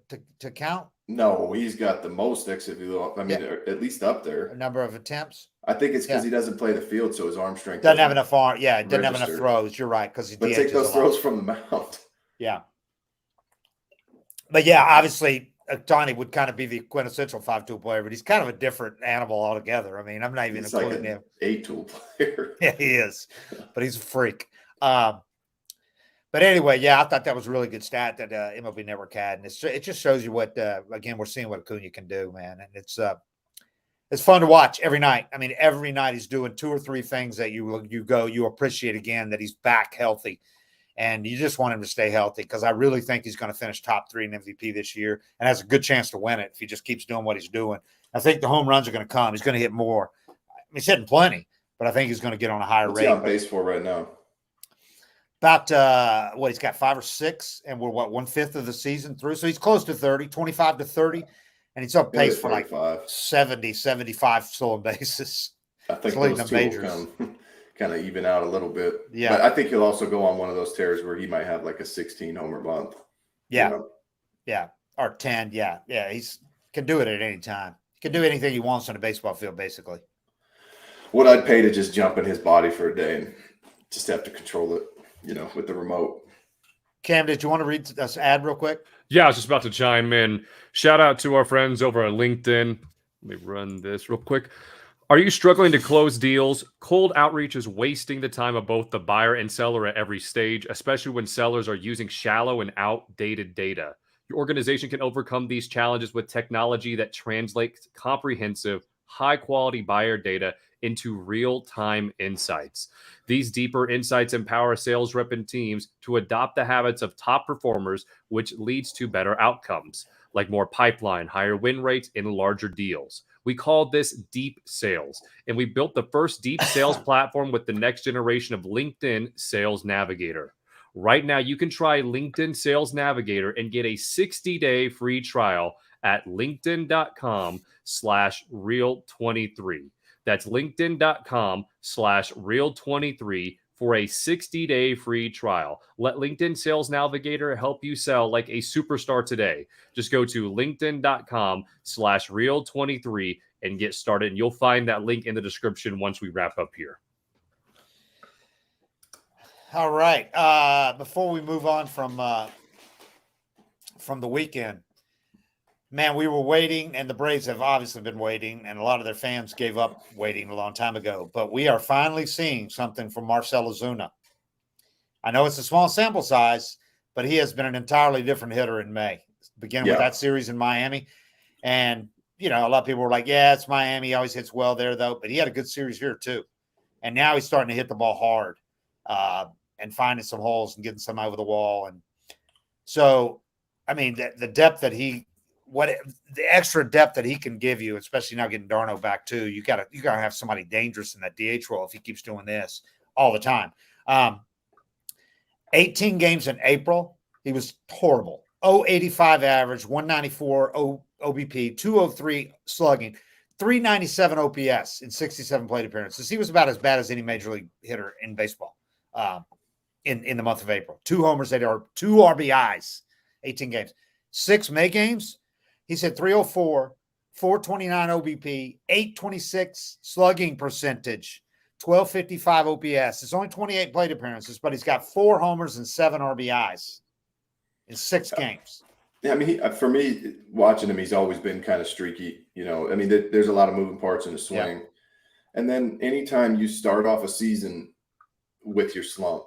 to count. No, he's got the most exit velo. I mean, at least up there. A number of attempts. I think it's because he doesn't play the field, so his arm strength doesn't have enough arm. Yeah, doesn't have enough throws. You're right because he take those throws from the mound. Yeah, but yeah, obviously Ohtani would kind of be the quintessential 5-tool player, but he's kind of a different animal altogether. I mean, I'm not even including him. 8-tool player. Yeah, he is, but he's a freak. But anyway, yeah, I thought that was a really good stat that MLB Network had, and it just shows you what again we're seeing what Acuna can do, man, and it's fun to watch every night. I mean, every night he's doing 2 or 3 things that you appreciate again that he's back healthy, and you just want him to stay healthy because I really think he's going to finish top 3 in MVP this year and has a good chance to win it if he just keeps doing what he's doing. I think the home runs are going to come. He's going to hit more. I mean, he's hitting plenty, but I think he's going to get on a higher rate. What's he on base for right now? About he's got 5 or 6, and we're 1/5 of the season through. So he's close to 30, 25 to 30, and he's on pace for like 70, 75 stolen bases. I think those two will kind of even out a little bit. Yeah. But I think he'll also go on one of those tears where he might have like a 16 homer month. Yeah. You know? Yeah. Or 10. Yeah. Yeah. He's can do it at any time. He can do anything he wants on a baseball field, basically. What I'd pay to just jump in his body for a day and just have to control it, with the remote. Cam, did you want to read this ad real quick? Yeah, I was just about to chime in. Shout out to our friends over at LinkedIn. Let me run this real quick. Are you struggling to close deals? Cold outreach is wasting the time of both the buyer and seller at every stage, especially when sellers are using shallow and outdated data. Your organization can overcome these challenges with technology that translates comprehensive, high-quality buyer data into real-time insights. These deeper insights empower sales rep and teams to adopt the habits of top performers, which leads to better outcomes, like more pipeline, higher win rates, and larger deals. We call this deep sales, and we built the first deep sales platform with the next generation of LinkedIn Sales Navigator. Right now, you can try LinkedIn Sales Navigator and get a 60-day free trial at linkedin.com/real23. That's linkedin.com/real23 for a 60-day free trial. Let LinkedIn Sales Navigator help you sell like a superstar today. Just go to linkedin.com/real23 and get started. And you'll find that link in the description once we wrap up here. All right. Before we move on from the weekend, man, we were waiting, and the Braves have obviously been waiting, and a lot of their fans gave up waiting a long time ago. But we are finally seeing something from Marcell Ozuna. I know it's a small sample size, but he has been an entirely different hitter in May, beginning with that series in Miami. And, a lot of people were like, yeah, it's Miami. He always hits well there, though. But he had a good series here, too. And now he's starting to hit the ball hard. And and finding some holes and getting some over the wall. And so, I mean, the depth that the extra depth that he can give you, especially now getting Darno back too, you gotta have somebody dangerous in that DH role if he keeps doing this all the time. 18 games in April, he was horrible. 0.85 average, 194 OBP, 203 slugging, 397 OPS in 67 plate appearances. He was about as bad as any major league hitter in baseball in the month of April. 2 homers, 2 RBIs, 18 games. 6 May games, he's hit 304, 429 OBP, 826 slugging percentage, 1255 OPS. It's only 28 plate appearances, but he's got 4 homers and 7 RBIs in 6 games. Yeah, I mean, for me, watching him, he's always been kind of streaky. You know, I mean, there's a lot of moving parts in his swing. Yeah. And then anytime you start off a season with your slump,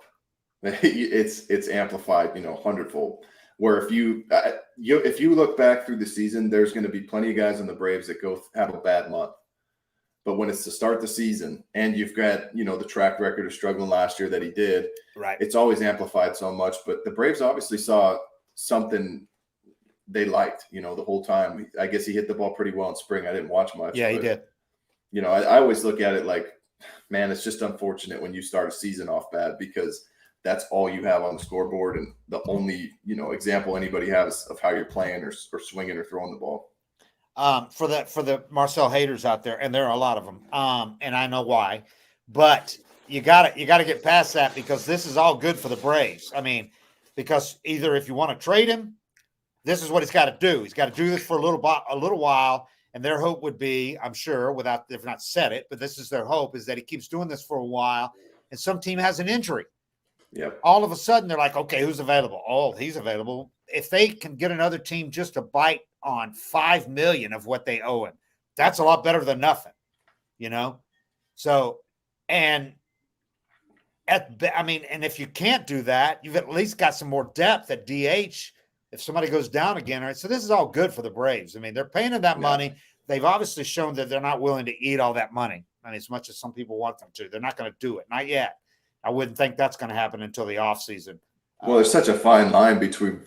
it's amplified, 100-fold. Where if you look back through the season, there's going to be plenty of guys in the Braves that have a bad month. But when it's to start the season and you've got, the track record of struggling last year that he did, right, it's always amplified so much. But the Braves obviously saw something they liked, the whole time. I guess he hit the ball pretty well in spring. I didn't watch much. Yeah, he did. I always look at it like, man, it's just unfortunate when you start a season off bad because that's all you have on the scoreboard and the only, example anybody has of how you're playing or swinging or throwing the ball. For the Marcell haters out there, and there are a lot of them, and I know why, but you got to get past that because this is all good for the Braves. I mean, because either if you want to trade him, this is what he's got to do. He's got to do this for a little while, and their hope would be, I'm sure, they've not said it, but this is their hope, is that he keeps doing this for a while, and some team has an injury. Yep. All of a sudden, they're like, okay, who's available? Oh, he's available. If they can get another team just to bite on $5 million of what they owe him, that's a lot better than nothing, So, and if you can't do that, you've at least got some more depth at DH if somebody goes down again. All right. So this is all good for the Braves. I mean, they're paying them that money. They've obviously shown that they're not willing to eat all that money. I mean, as much as some people want them to, they're not going to do it. Not yet. I wouldn't think that's going to happen until the offseason. Well, there's such a fine line between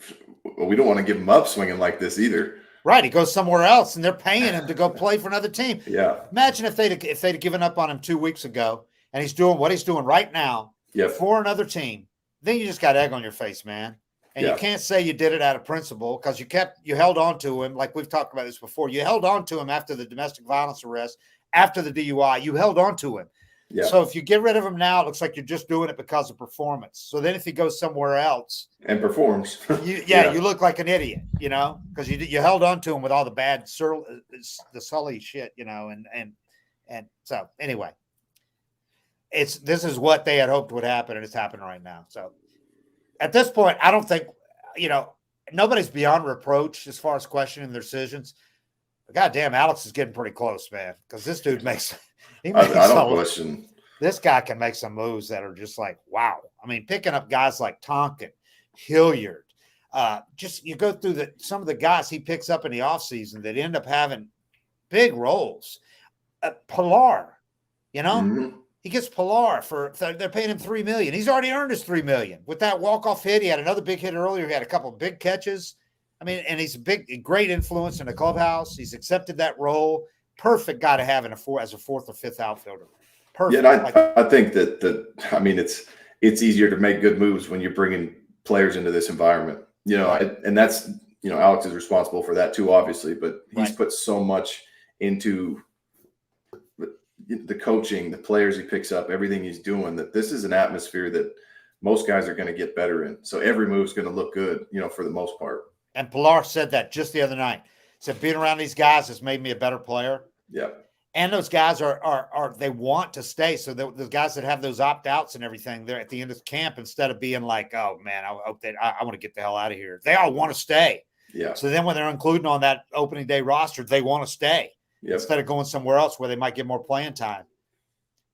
we don't want to give him up swinging like this either. Right. He goes somewhere else, and they're paying him to go play for another team. Yeah. Imagine if they'd given up on him 2 weeks ago, and he's doing what he's doing right now for another team. Then you just got egg on your face, man. And you can't say you did it out of principle because you held on to him. Like we've talked about this before. You held on to him after the domestic violence arrest, after the DUI. You held on to him. Yeah. So if you get rid of him now, it looks like you're just doing it because of performance. So then if he goes somewhere else and performs, you look like an idiot, because you held on to him with all the bad the Sully shit, and so anyway, this is what they had hoped would happen, and it's happening right now. So at this point, I don't think nobody's beyond reproach as far as questioning their decisions. But goddamn, Alex is getting pretty close, man, because this dude makes. I don't question. This guy can make some moves that are just like, wow. I mean, picking up guys like Tonkin, Hilliard, you go through some of the guys he picks up in the offseason that end up having big roles. Pilar, Mm-hmm. He gets Pilar they're paying him $3 million. He's already earned his $3 million. With that walk-off hit, he had another big hit earlier. He had a couple of big catches. I mean, and he's a great influence in the clubhouse. He's accepted that role. Perfect guy to have as a fourth or fifth outfielder. Perfect. Yeah, and I think that it's easier to make good moves when you're bringing players into this environment. And that's Alex is responsible for that too, obviously. But he's put so much into the coaching, the players he picks up, everything he's doing. That this is an atmosphere that most guys are going to get better in. So every move's going to look good, for the most part. And Pilar said that just the other night. Said being around these guys has made me a better player. Yeah. And those guys are they want to stay. So the guys that have those opt-outs and everything, they're at the end of camp, instead of being like, oh man, I want to get the hell out of here. They all want to stay. Yeah. So then when they're including on that opening day roster, they want to stay instead of going somewhere else where they might get more playing time.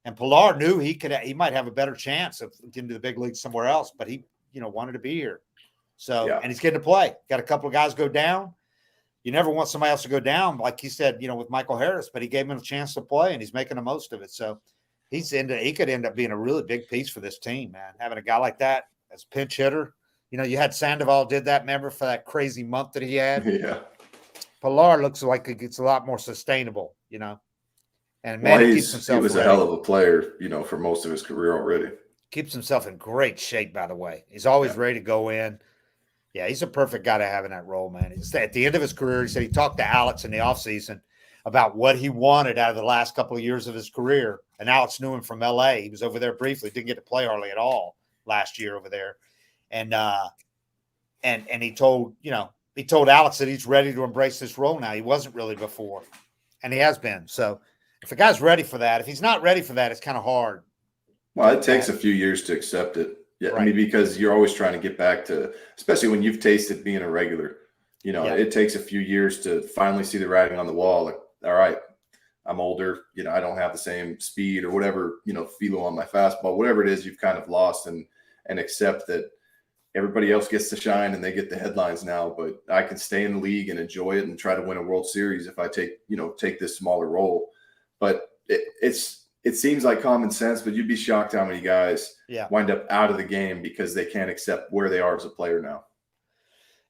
And Pilar knew he might have a better chance of getting to the big leagues somewhere else, but he wanted to be here. So and he's getting to play. Got a couple of guys go down. You never want somebody else to go down, like he said, with Michael Harris, but he gave him a chance to play, and he's making the most of it. So he could end up being a really big piece for this team, man. Having a guy like that as pinch hitter. You had Sandoval did that, remember, for that crazy month that he had. Yeah. Pilar looks like it's a lot more sustainable, And man, Well, he keeps himself he was ready. a hell of a player, for most of his career already. Keeps himself in great shape, by the way. He's always ready to go in. Yeah, he's a perfect guy to have in that role, man. At the end of his career, he said he talked to Alex in the offseason about what he wanted out of the last couple of years of his career. And Alex knew him from L.A. He was over there briefly, didn't get to play hardly at all last year over there. And he told Alex that he's ready to embrace this role now. He wasn't really before, and he has been. So if a guy's ready for that, if he's not ready for that, it's kind of hard. Well, it takes a few years to accept it. Yeah, right. I mean, because you're always trying to get back to, especially when you've tasted being a regular, it takes a few years to finally see the writing on the wall. Like, all right, I'm older, I don't have the same speed or whatever, feel on my fastball, whatever it is you've kind of lost, and accept that everybody else gets to shine and they get the headlines now, but I can stay in the league and enjoy it and try to win a World Series if I take this smaller role. But it seems like common sense, but you'd be shocked how many guys wind up out of the game because they can't accept where they are as a player now.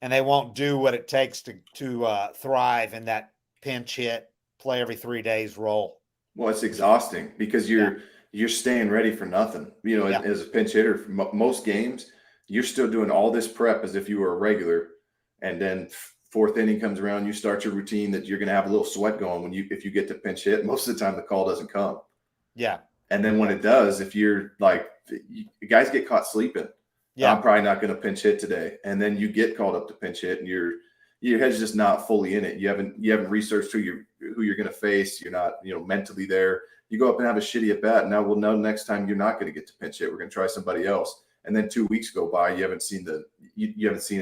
And they won't do what it takes to thrive in that pinch hit, play every 3 days role. Well, it's exhausting because you're staying ready for nothing. As a pinch hitter, most games, you're still doing all this prep as if you were a regular. And then fourth inning comes around, you start your routine that you're going to have a little sweat going if you get to pinch hit. Most of the time the call doesn't come. Yeah. And then when it does, if you're like, guys get caught sleeping. Yeah. I'm probably not going to pinch hit today. And then you get called up to pinch hit and your head's just not fully in it. You haven't researched who you're going to face. You're not, mentally there. You go up and have a shitty at bat. Now we'll know next time you're not going to get to pinch hit. We're going to try somebody else. And then 2 weeks go by, you haven't seen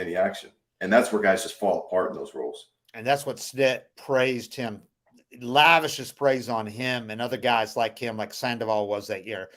any action. And that's where guys just fall apart in those roles. And that's what Snit praised him, lavishes praise on him and other guys like him, like Sandoval was that year,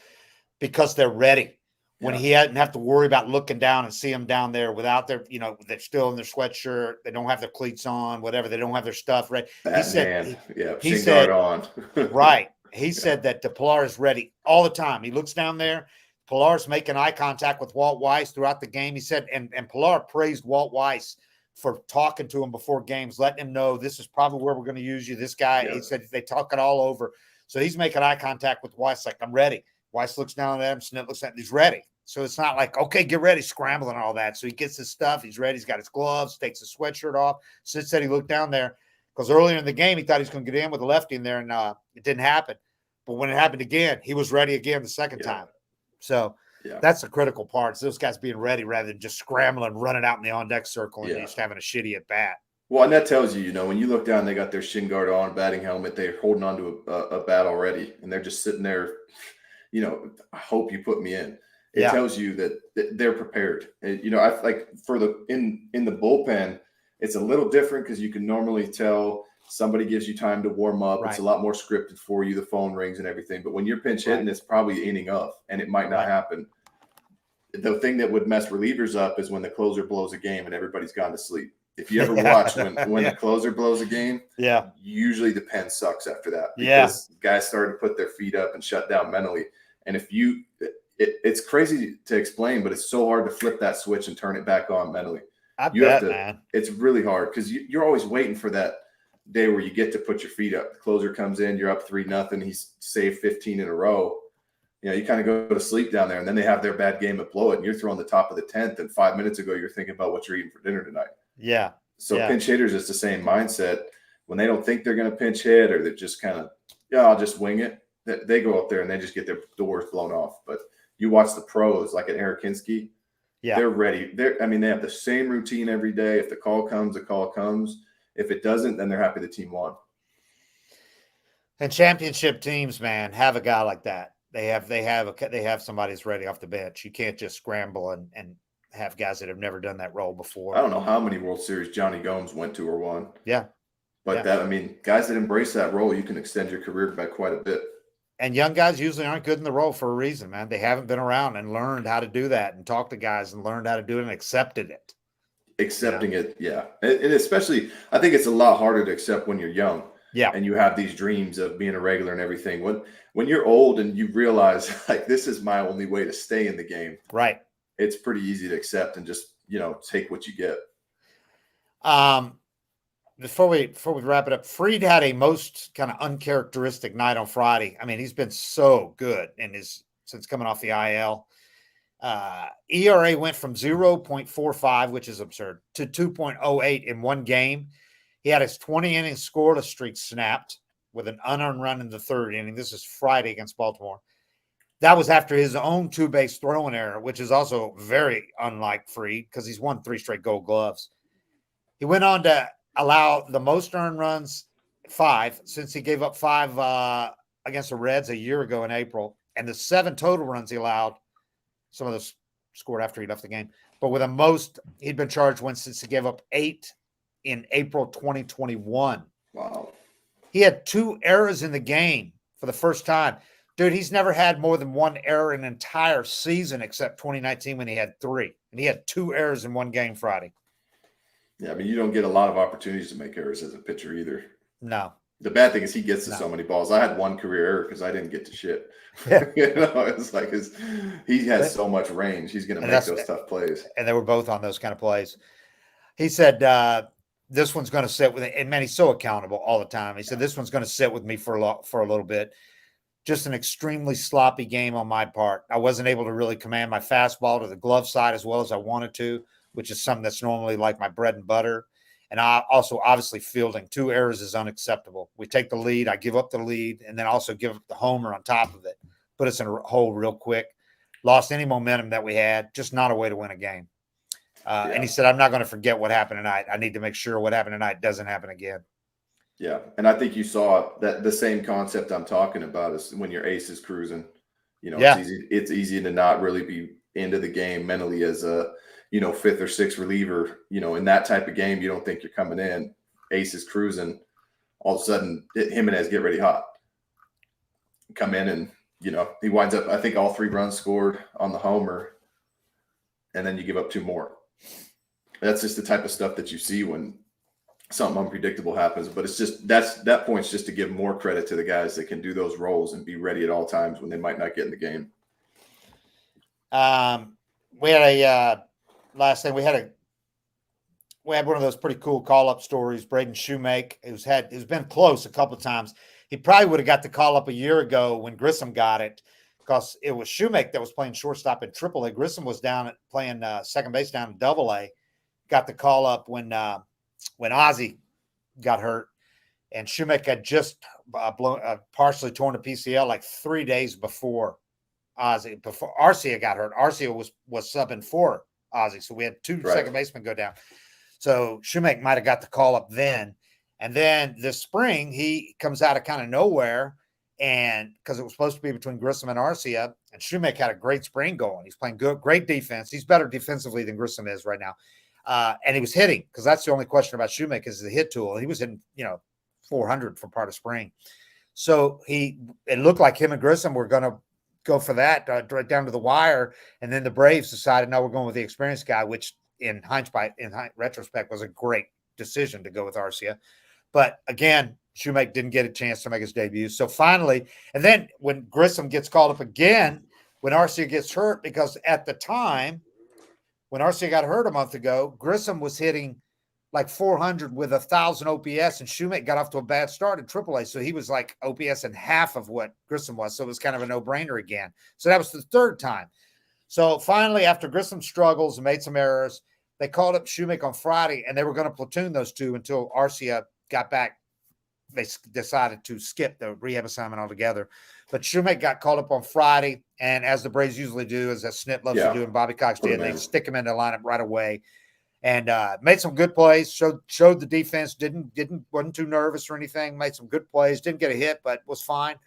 because they're ready. When he hadn't have to worry about looking down and see them down there without their, they're still in their sweatshirt, they don't have their cleats on, whatever, they don't have their stuff ready. He said, on. Right. He said that the Pilar is ready all the time. He looks down there. Pilar's making eye contact with Walt Weiss throughout the game. He said, and Pilar praised Walt Weiss for talking to him before games, letting him know this is probably where we're going to use you. This guy, he said, they talk it all over. So he's making eye contact with Weiss, like, I'm ready. Weiss looks down at him, Snit looks at him, he's ready. So it's not like, okay, get ready, scrambling and all that. So he gets his stuff, he's ready, he's got his gloves, takes his sweatshirt off. Snit said he looked down there because earlier in the game, he thought he was going to get in with a lefty in there, and it didn't happen. But when it happened again, he was ready again the second time. So that's the critical part. It's those guys being ready rather than just scrambling, running out in the on-deck circle and just having a shitty at-bat. Well, and that tells you, when you look down, they got their shin guard on, batting helmet, they're holding on to a bat already, and they're just sitting there, I hope you put me in. It tells you that they're prepared. And, I like for in the bullpen, it's a little different because you can normally tell somebody gives you time to warm up. Right. It's a lot more scripted for you. The phone rings and everything. But when you're pinch hitting, it's probably inning of, and it might not happen. The thing that would mess relievers up is when the closer blows a game and everybody's gone to sleep. If you ever watch when the closer blows a game, usually the pen sucks after that because guys started to put their feet up and shut down mentally. And if it's crazy to explain, but it's so hard to flip that switch and turn it back on mentally. Man. It's really hard because you're always waiting for that day where you get to put your feet up. The closer comes in, you're up 3-0. He's saved 15 in a row. You kind of go to sleep down there, and then they have their bad game and blow it, and you're throwing the top of the 10th. And 5 minutes ago, you're thinking about what you're eating for dinner tonight. Yeah. So pinch hitters, it's the same mindset. When they don't think they're going to pinch hit, or they're just kind of, I'll just wing it. They go up there and they just get their doors blown off. But you watch the pros, like at Arakinski, they're ready. They have the same routine every day. If the call comes, the call comes. If it doesn't, then they're happy the team won. And championship teams, man, have a guy like that. They have somebody that's ready off the bench. You can't just scramble and have guys that have never done that role before. I don't know how many World Series Johnny Gomes went to or won. Yeah. But guys that embrace that role, you can extend your career by quite a bit. And young guys usually aren't good in the role for a reason, man. They haven't been around and learned how to do that and talk to guys and learned how to do it and accepted it. Accepting it, yeah. And especially, I think it's a lot harder to accept when you're young Yeah. And you have these dreams of being a regular and everything. When you're old and you realize like this is my only way to stay in the game, Right. it's pretty easy to accept and just, take what you get. Before we wrap it up, Fried had a most kind of uncharacteristic night on Friday. I mean, he's been so good since coming off the IL. ERA went from 0.45, which is absurd, to 2.08 in one game. He had his 20 inning scoreless streak snapped with an unearned run in the third inning. This is Friday against Baltimore. That was after his own two-base throwing error, which is also very unlike Fried because he's won 3 straight Gold Gloves. He went on to allow the most earned runs, 5, since he gave up 5 against the Reds a year ago in April, and the 7 total runs he allowed. Some of those scored after he left the game, but with the most he'd been charged since he gave up 8 in April 2021. Wow. He had 2 errors in the game for the first time. Dude, he's never had more than 1 error in an entire season except 2019 when he had 3. And he had 2 errors in one game Friday. Yeah, I mean, you don't get a lot of opportunities to make errors as a pitcher either. No. The bad thing is he gets to so many balls. I had 1 career error because I didn't get to shit. Yeah. It's like he has so much range. He's going to make those tough plays. And they were both on those kind of plays. He said, this one's going to sit with it. And man, he's so accountable all the time. He said, this one's going to sit with me for a little bit. Just an extremely sloppy game on my part. I wasn't able to really command my fastball to the glove side as well as I wanted to, which is something that's normally like my bread and butter. And I also, obviously, fielding 2 errors is unacceptable. We take the lead, I give up the lead, and then also give up the homer on top of it. Put us in a hole real quick. Lost any momentum that we had. Just not a way to win a game. And he said, I'm not going to forget what happened tonight. I need to make sure what happened tonight doesn't happen again. Yeah, and I think you saw that the same concept I'm talking about is when your ace is cruising. It's easy to not really be into the game mentally as a 5th or 6th reliever. In that type of game, you don't think you're coming in. Ace is cruising. All of a sudden, Jimenez get ready hot. Come in and he winds up. I think all 3 runs scored on the homer, and then you give up 2 more. That's just the type of stuff that you see when something unpredictable happens. But it's just that point's just to give more credit to the guys that can do those roles and be ready at all times when they might not get in the game. We had a last thing. We had one of those pretty cool call-up stories. Braden Shewmake, who's been close a couple of times. He probably would have got the call-up a year ago when Grissom got it, because it was Shoemake that was playing shortstop in AAA. Grissom was playing second base down in AA. Got the call-up when Ozzy got hurt, and Shoemake had just partially torn the PCL like 3 days before Arcia got hurt. Arcia was subbing for Ozzy, so we had 2 second basemen go down. So Shoemake might have got the call up then, and then this spring he comes out of kind of nowhere, and because it was supposed to be between Grissom and Arcia, and Shoemake had a great spring going. He's playing good, great defense. He's better defensively than Grissom is right now, and he was hitting, because that's the only question about Shoemake is the hit tool. He was hitting 400 for part of spring, so it looked like him and Grissom were going to go for that right down to the wire, and then the Braves decided, no, we're going with the experienced guy, which in retrospect was a great decision to go with Arcia. But again, Shoemake didn't get a chance to make his debut. So finally, and then when Grissom gets called up again, when Arcia gets hurt, because at the time when Arcia got hurt a month ago, Grissom was hitting like 400 with 1,000 OPS, and Shoemake got off to a bad start in AAA. So he was like OPS in half of what Grissom was. So it was kind of a no-brainer again. So that was the 3rd time. So finally, after Grissom struggles and made some errors, they called up Shoemake on Friday, and they were going to platoon those 2 until Arcia got back. They decided to skip the rehab assignment altogether. But Shoemake got called up on Friday, and as the Braves usually do, as Snit loves to do, and Bobby Cox did, they stick him in the lineup right away. And made some good plays, showed the defense, wasn't too nervous or anything, made some good plays, didn't get a hit, but was fine.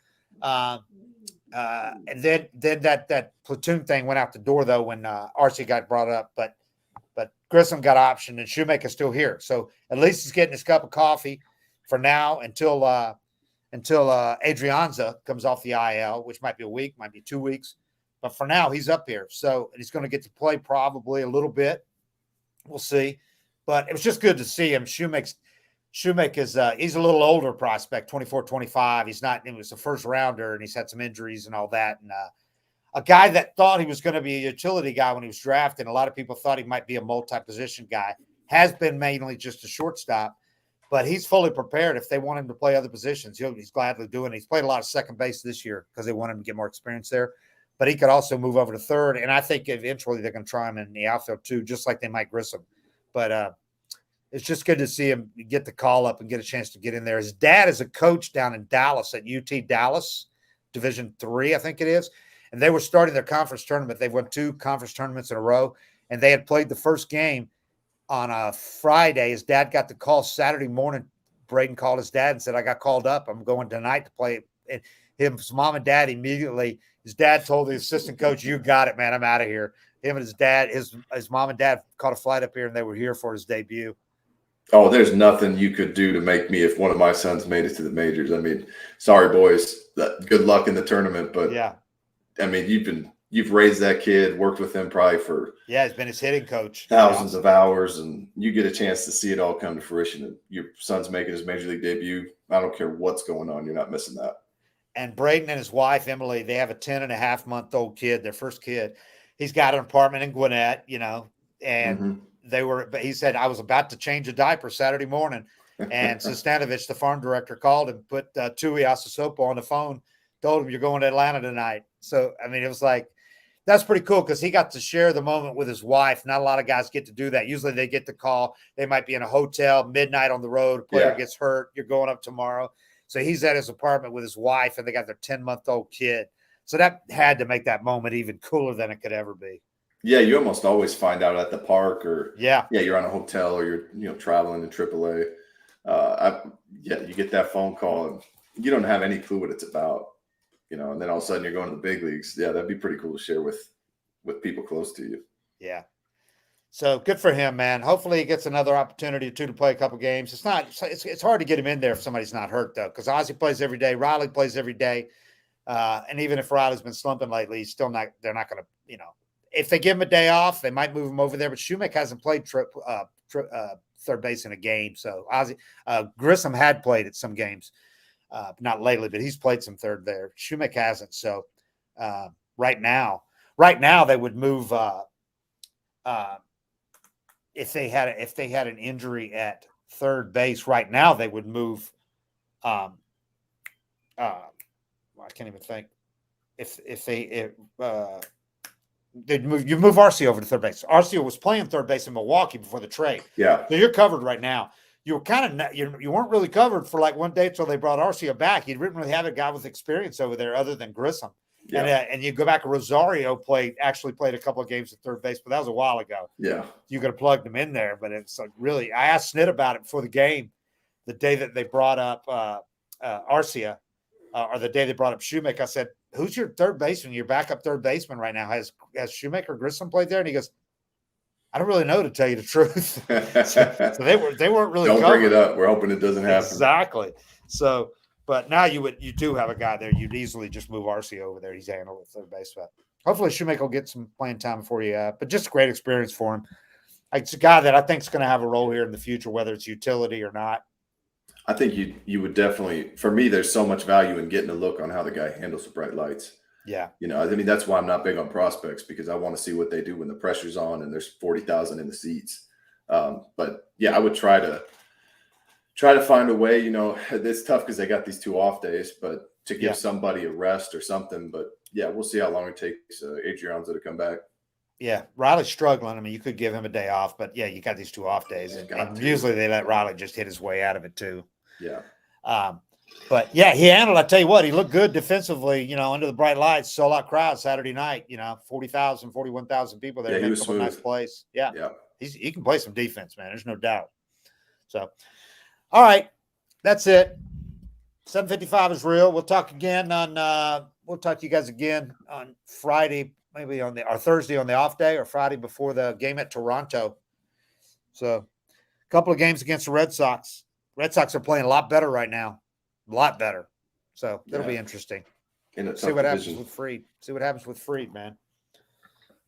And then that platoon thing went out the door, though, when Arcia got brought up. But Grissom got optioned, and Shoemake is still here. So at least he's getting his cup of coffee for now until Adrianza comes off the IL, which might be a week, might be 2 weeks. But for now, he's up here. So he's going to get to play probably a little bit. We'll see. But it was just good to see him. Shoemake's Shoemake is he's a little older prospect, 24, 25. He was a first rounder, and he's had some injuries and all that. And a guy that thought he was going to be a utility guy when he was drafted. A lot of people thought he might be a multi-position guy. Has been mainly just a shortstop, but he's fully prepared. If they want him to play other positions, he's gladly doing it. He's played a lot of second base this year because they want him to get more experience there. But he could also move over to third, and I think eventually they're going to try him in the outfield too, just like they might Grissom. But it's just good to see him get the call up and get a chance to get in there. His dad is a coach down in Dallas at UT Dallas, Division III, I think it is. And they were starting their conference tournament. They've won 2 conference tournaments in a row, and they had played the first game on a Friday. His dad got the call Saturday morning. Braden called his dad and said, "I got called up. I'm going tonight to play." And his mom and dad immediately, his dad told the assistant coach, "You got it, man. I'm out of here." Him and his dad, his mom and dad caught a flight up here, and they were here for his debut. Oh, there's nothing you could do to make me if one of my sons made it to the majors. I mean, sorry, boys. Good luck in the tournament, but yeah. I mean, you've raised that kid, worked with him probably for he's been his hitting coach thousands of hours, and you get a chance to see it all come to fruition. And your son's making his major league debut. I don't care what's going on, you're not missing that. And Braden and his wife Emily, they have a 10.5-month-old kid, their first kid. He's got an apartment in Gwinnett, and but he said, "I was about to change a diaper Saturday morning," and Sustanovich, the farm director, called and put Tui Asasopo on the phone, told him, "You're going to Atlanta tonight." So, I mean, it was like, that's pretty cool because he got to share the moment with his wife. Not a lot of guys get to do that. Usually they get the call. They might be in a hotel, midnight on the road. A player gets hurt. You're going up tomorrow. So he's at his apartment with his wife, and they got their 10-month-old kid. So that had to make that moment even cooler than it could ever be. Yeah, you almost always find out at the park or you're on a hotel or you're traveling in AAA. You get that phone call and you don't have any clue what it's about. And then all of a sudden you're going to the big leagues. Yeah, that'd be pretty cool to share with people close to you. Yeah. So good for him, man. Hopefully he gets another opportunity to play a couple games. It's hard to get him in there if somebody's not hurt though, because Ozzy plays every day, Riley plays every day, and even if Riley's been slumping lately, he's still not. They're not going to, if they give him a day off, they might move him over there. But Shoemake hasn't played third base in a game, so Grissom had played at some games. Not lately, but he's played some third there. Shoemake hasn't. So right now they would move if they had an injury at third base. Right now they would move. I can't even think they'd move. You move Arcia over to third base. Arcia was playing third base in Milwaukee before the trade. Yeah, so you're covered right now. You were kind of you weren't really covered for like one day until they brought Arcia back. You didn't really have a guy with experience over there other than Grissom. Yeah. And you go back, Rosario actually played a couple of games at third base, but that was a while ago. Yeah, you could have plugged him in there, but it's like really. I asked Snit about it before the game, the day that they brought up Arcia, or the day they brought up Shoemake. I said, "Who's your third baseman? Your backup third baseman right now? Has Shoemake or Grissom played there?" And he goes, "I don't really know, to tell you the truth." so they weren't really. Don't covered. Bring it up. We're hoping it doesn't happen. Exactly. So, but now you do have a guy there. You'd easily just move Arcia over there. He's handled at third base. But hopefully Shoemake will get some playing time for you. But just a great experience for him. It's a guy that I think is going to have a role here in the future, whether it's utility or not. I think you would definitely. For me, there's so much value in getting a look on how the guy handles the bright lights. Yeah. I mean, that's why I'm not big on prospects, because I want to see what they do when the pressure's on and there's 40,000 in the seats. But yeah, I would try to find a way, it's tough because they got these 2 off days, but to give somebody a rest or something. But yeah, we'll see how long it takes Adrianza to come back. Yeah. Riley's struggling. I mean, you could give him a day off, but yeah, you got these 2 off days. And usually they let Riley just hit his way out of it too. Yeah. But yeah, he handled. I tell you what, he looked good defensively. Under the bright lights, sold out crowd Saturday night. 40,000, 41,000 people there. Yeah, he was smooth. Nice plays. Yeah, he can play some defense, man. There's no doubt. So, all right, that's it. 7:55 is real. We'll talk again on. We'll talk to you guys again on Friday, maybe or Thursday on the off day, or Friday before the game at Toronto. So, a couple of games against the Red Sox. Red Sox are playing a lot better right now. A lot better. So it'll be interesting. See what happens with Fried. See what happens with Fried, man.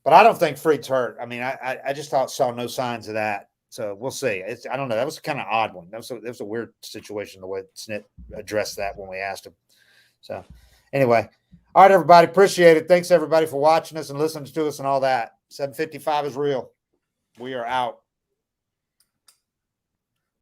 But I don't think Fried's hurt. I mean, I just saw no signs of that. So we'll see. I don't know. That was kind of odd one. That was a weird situation the way Snit addressed that when we asked him. So anyway, all right, everybody, appreciate it. Thanks everybody for watching us and listening to us and all that. 755 is real. We are out.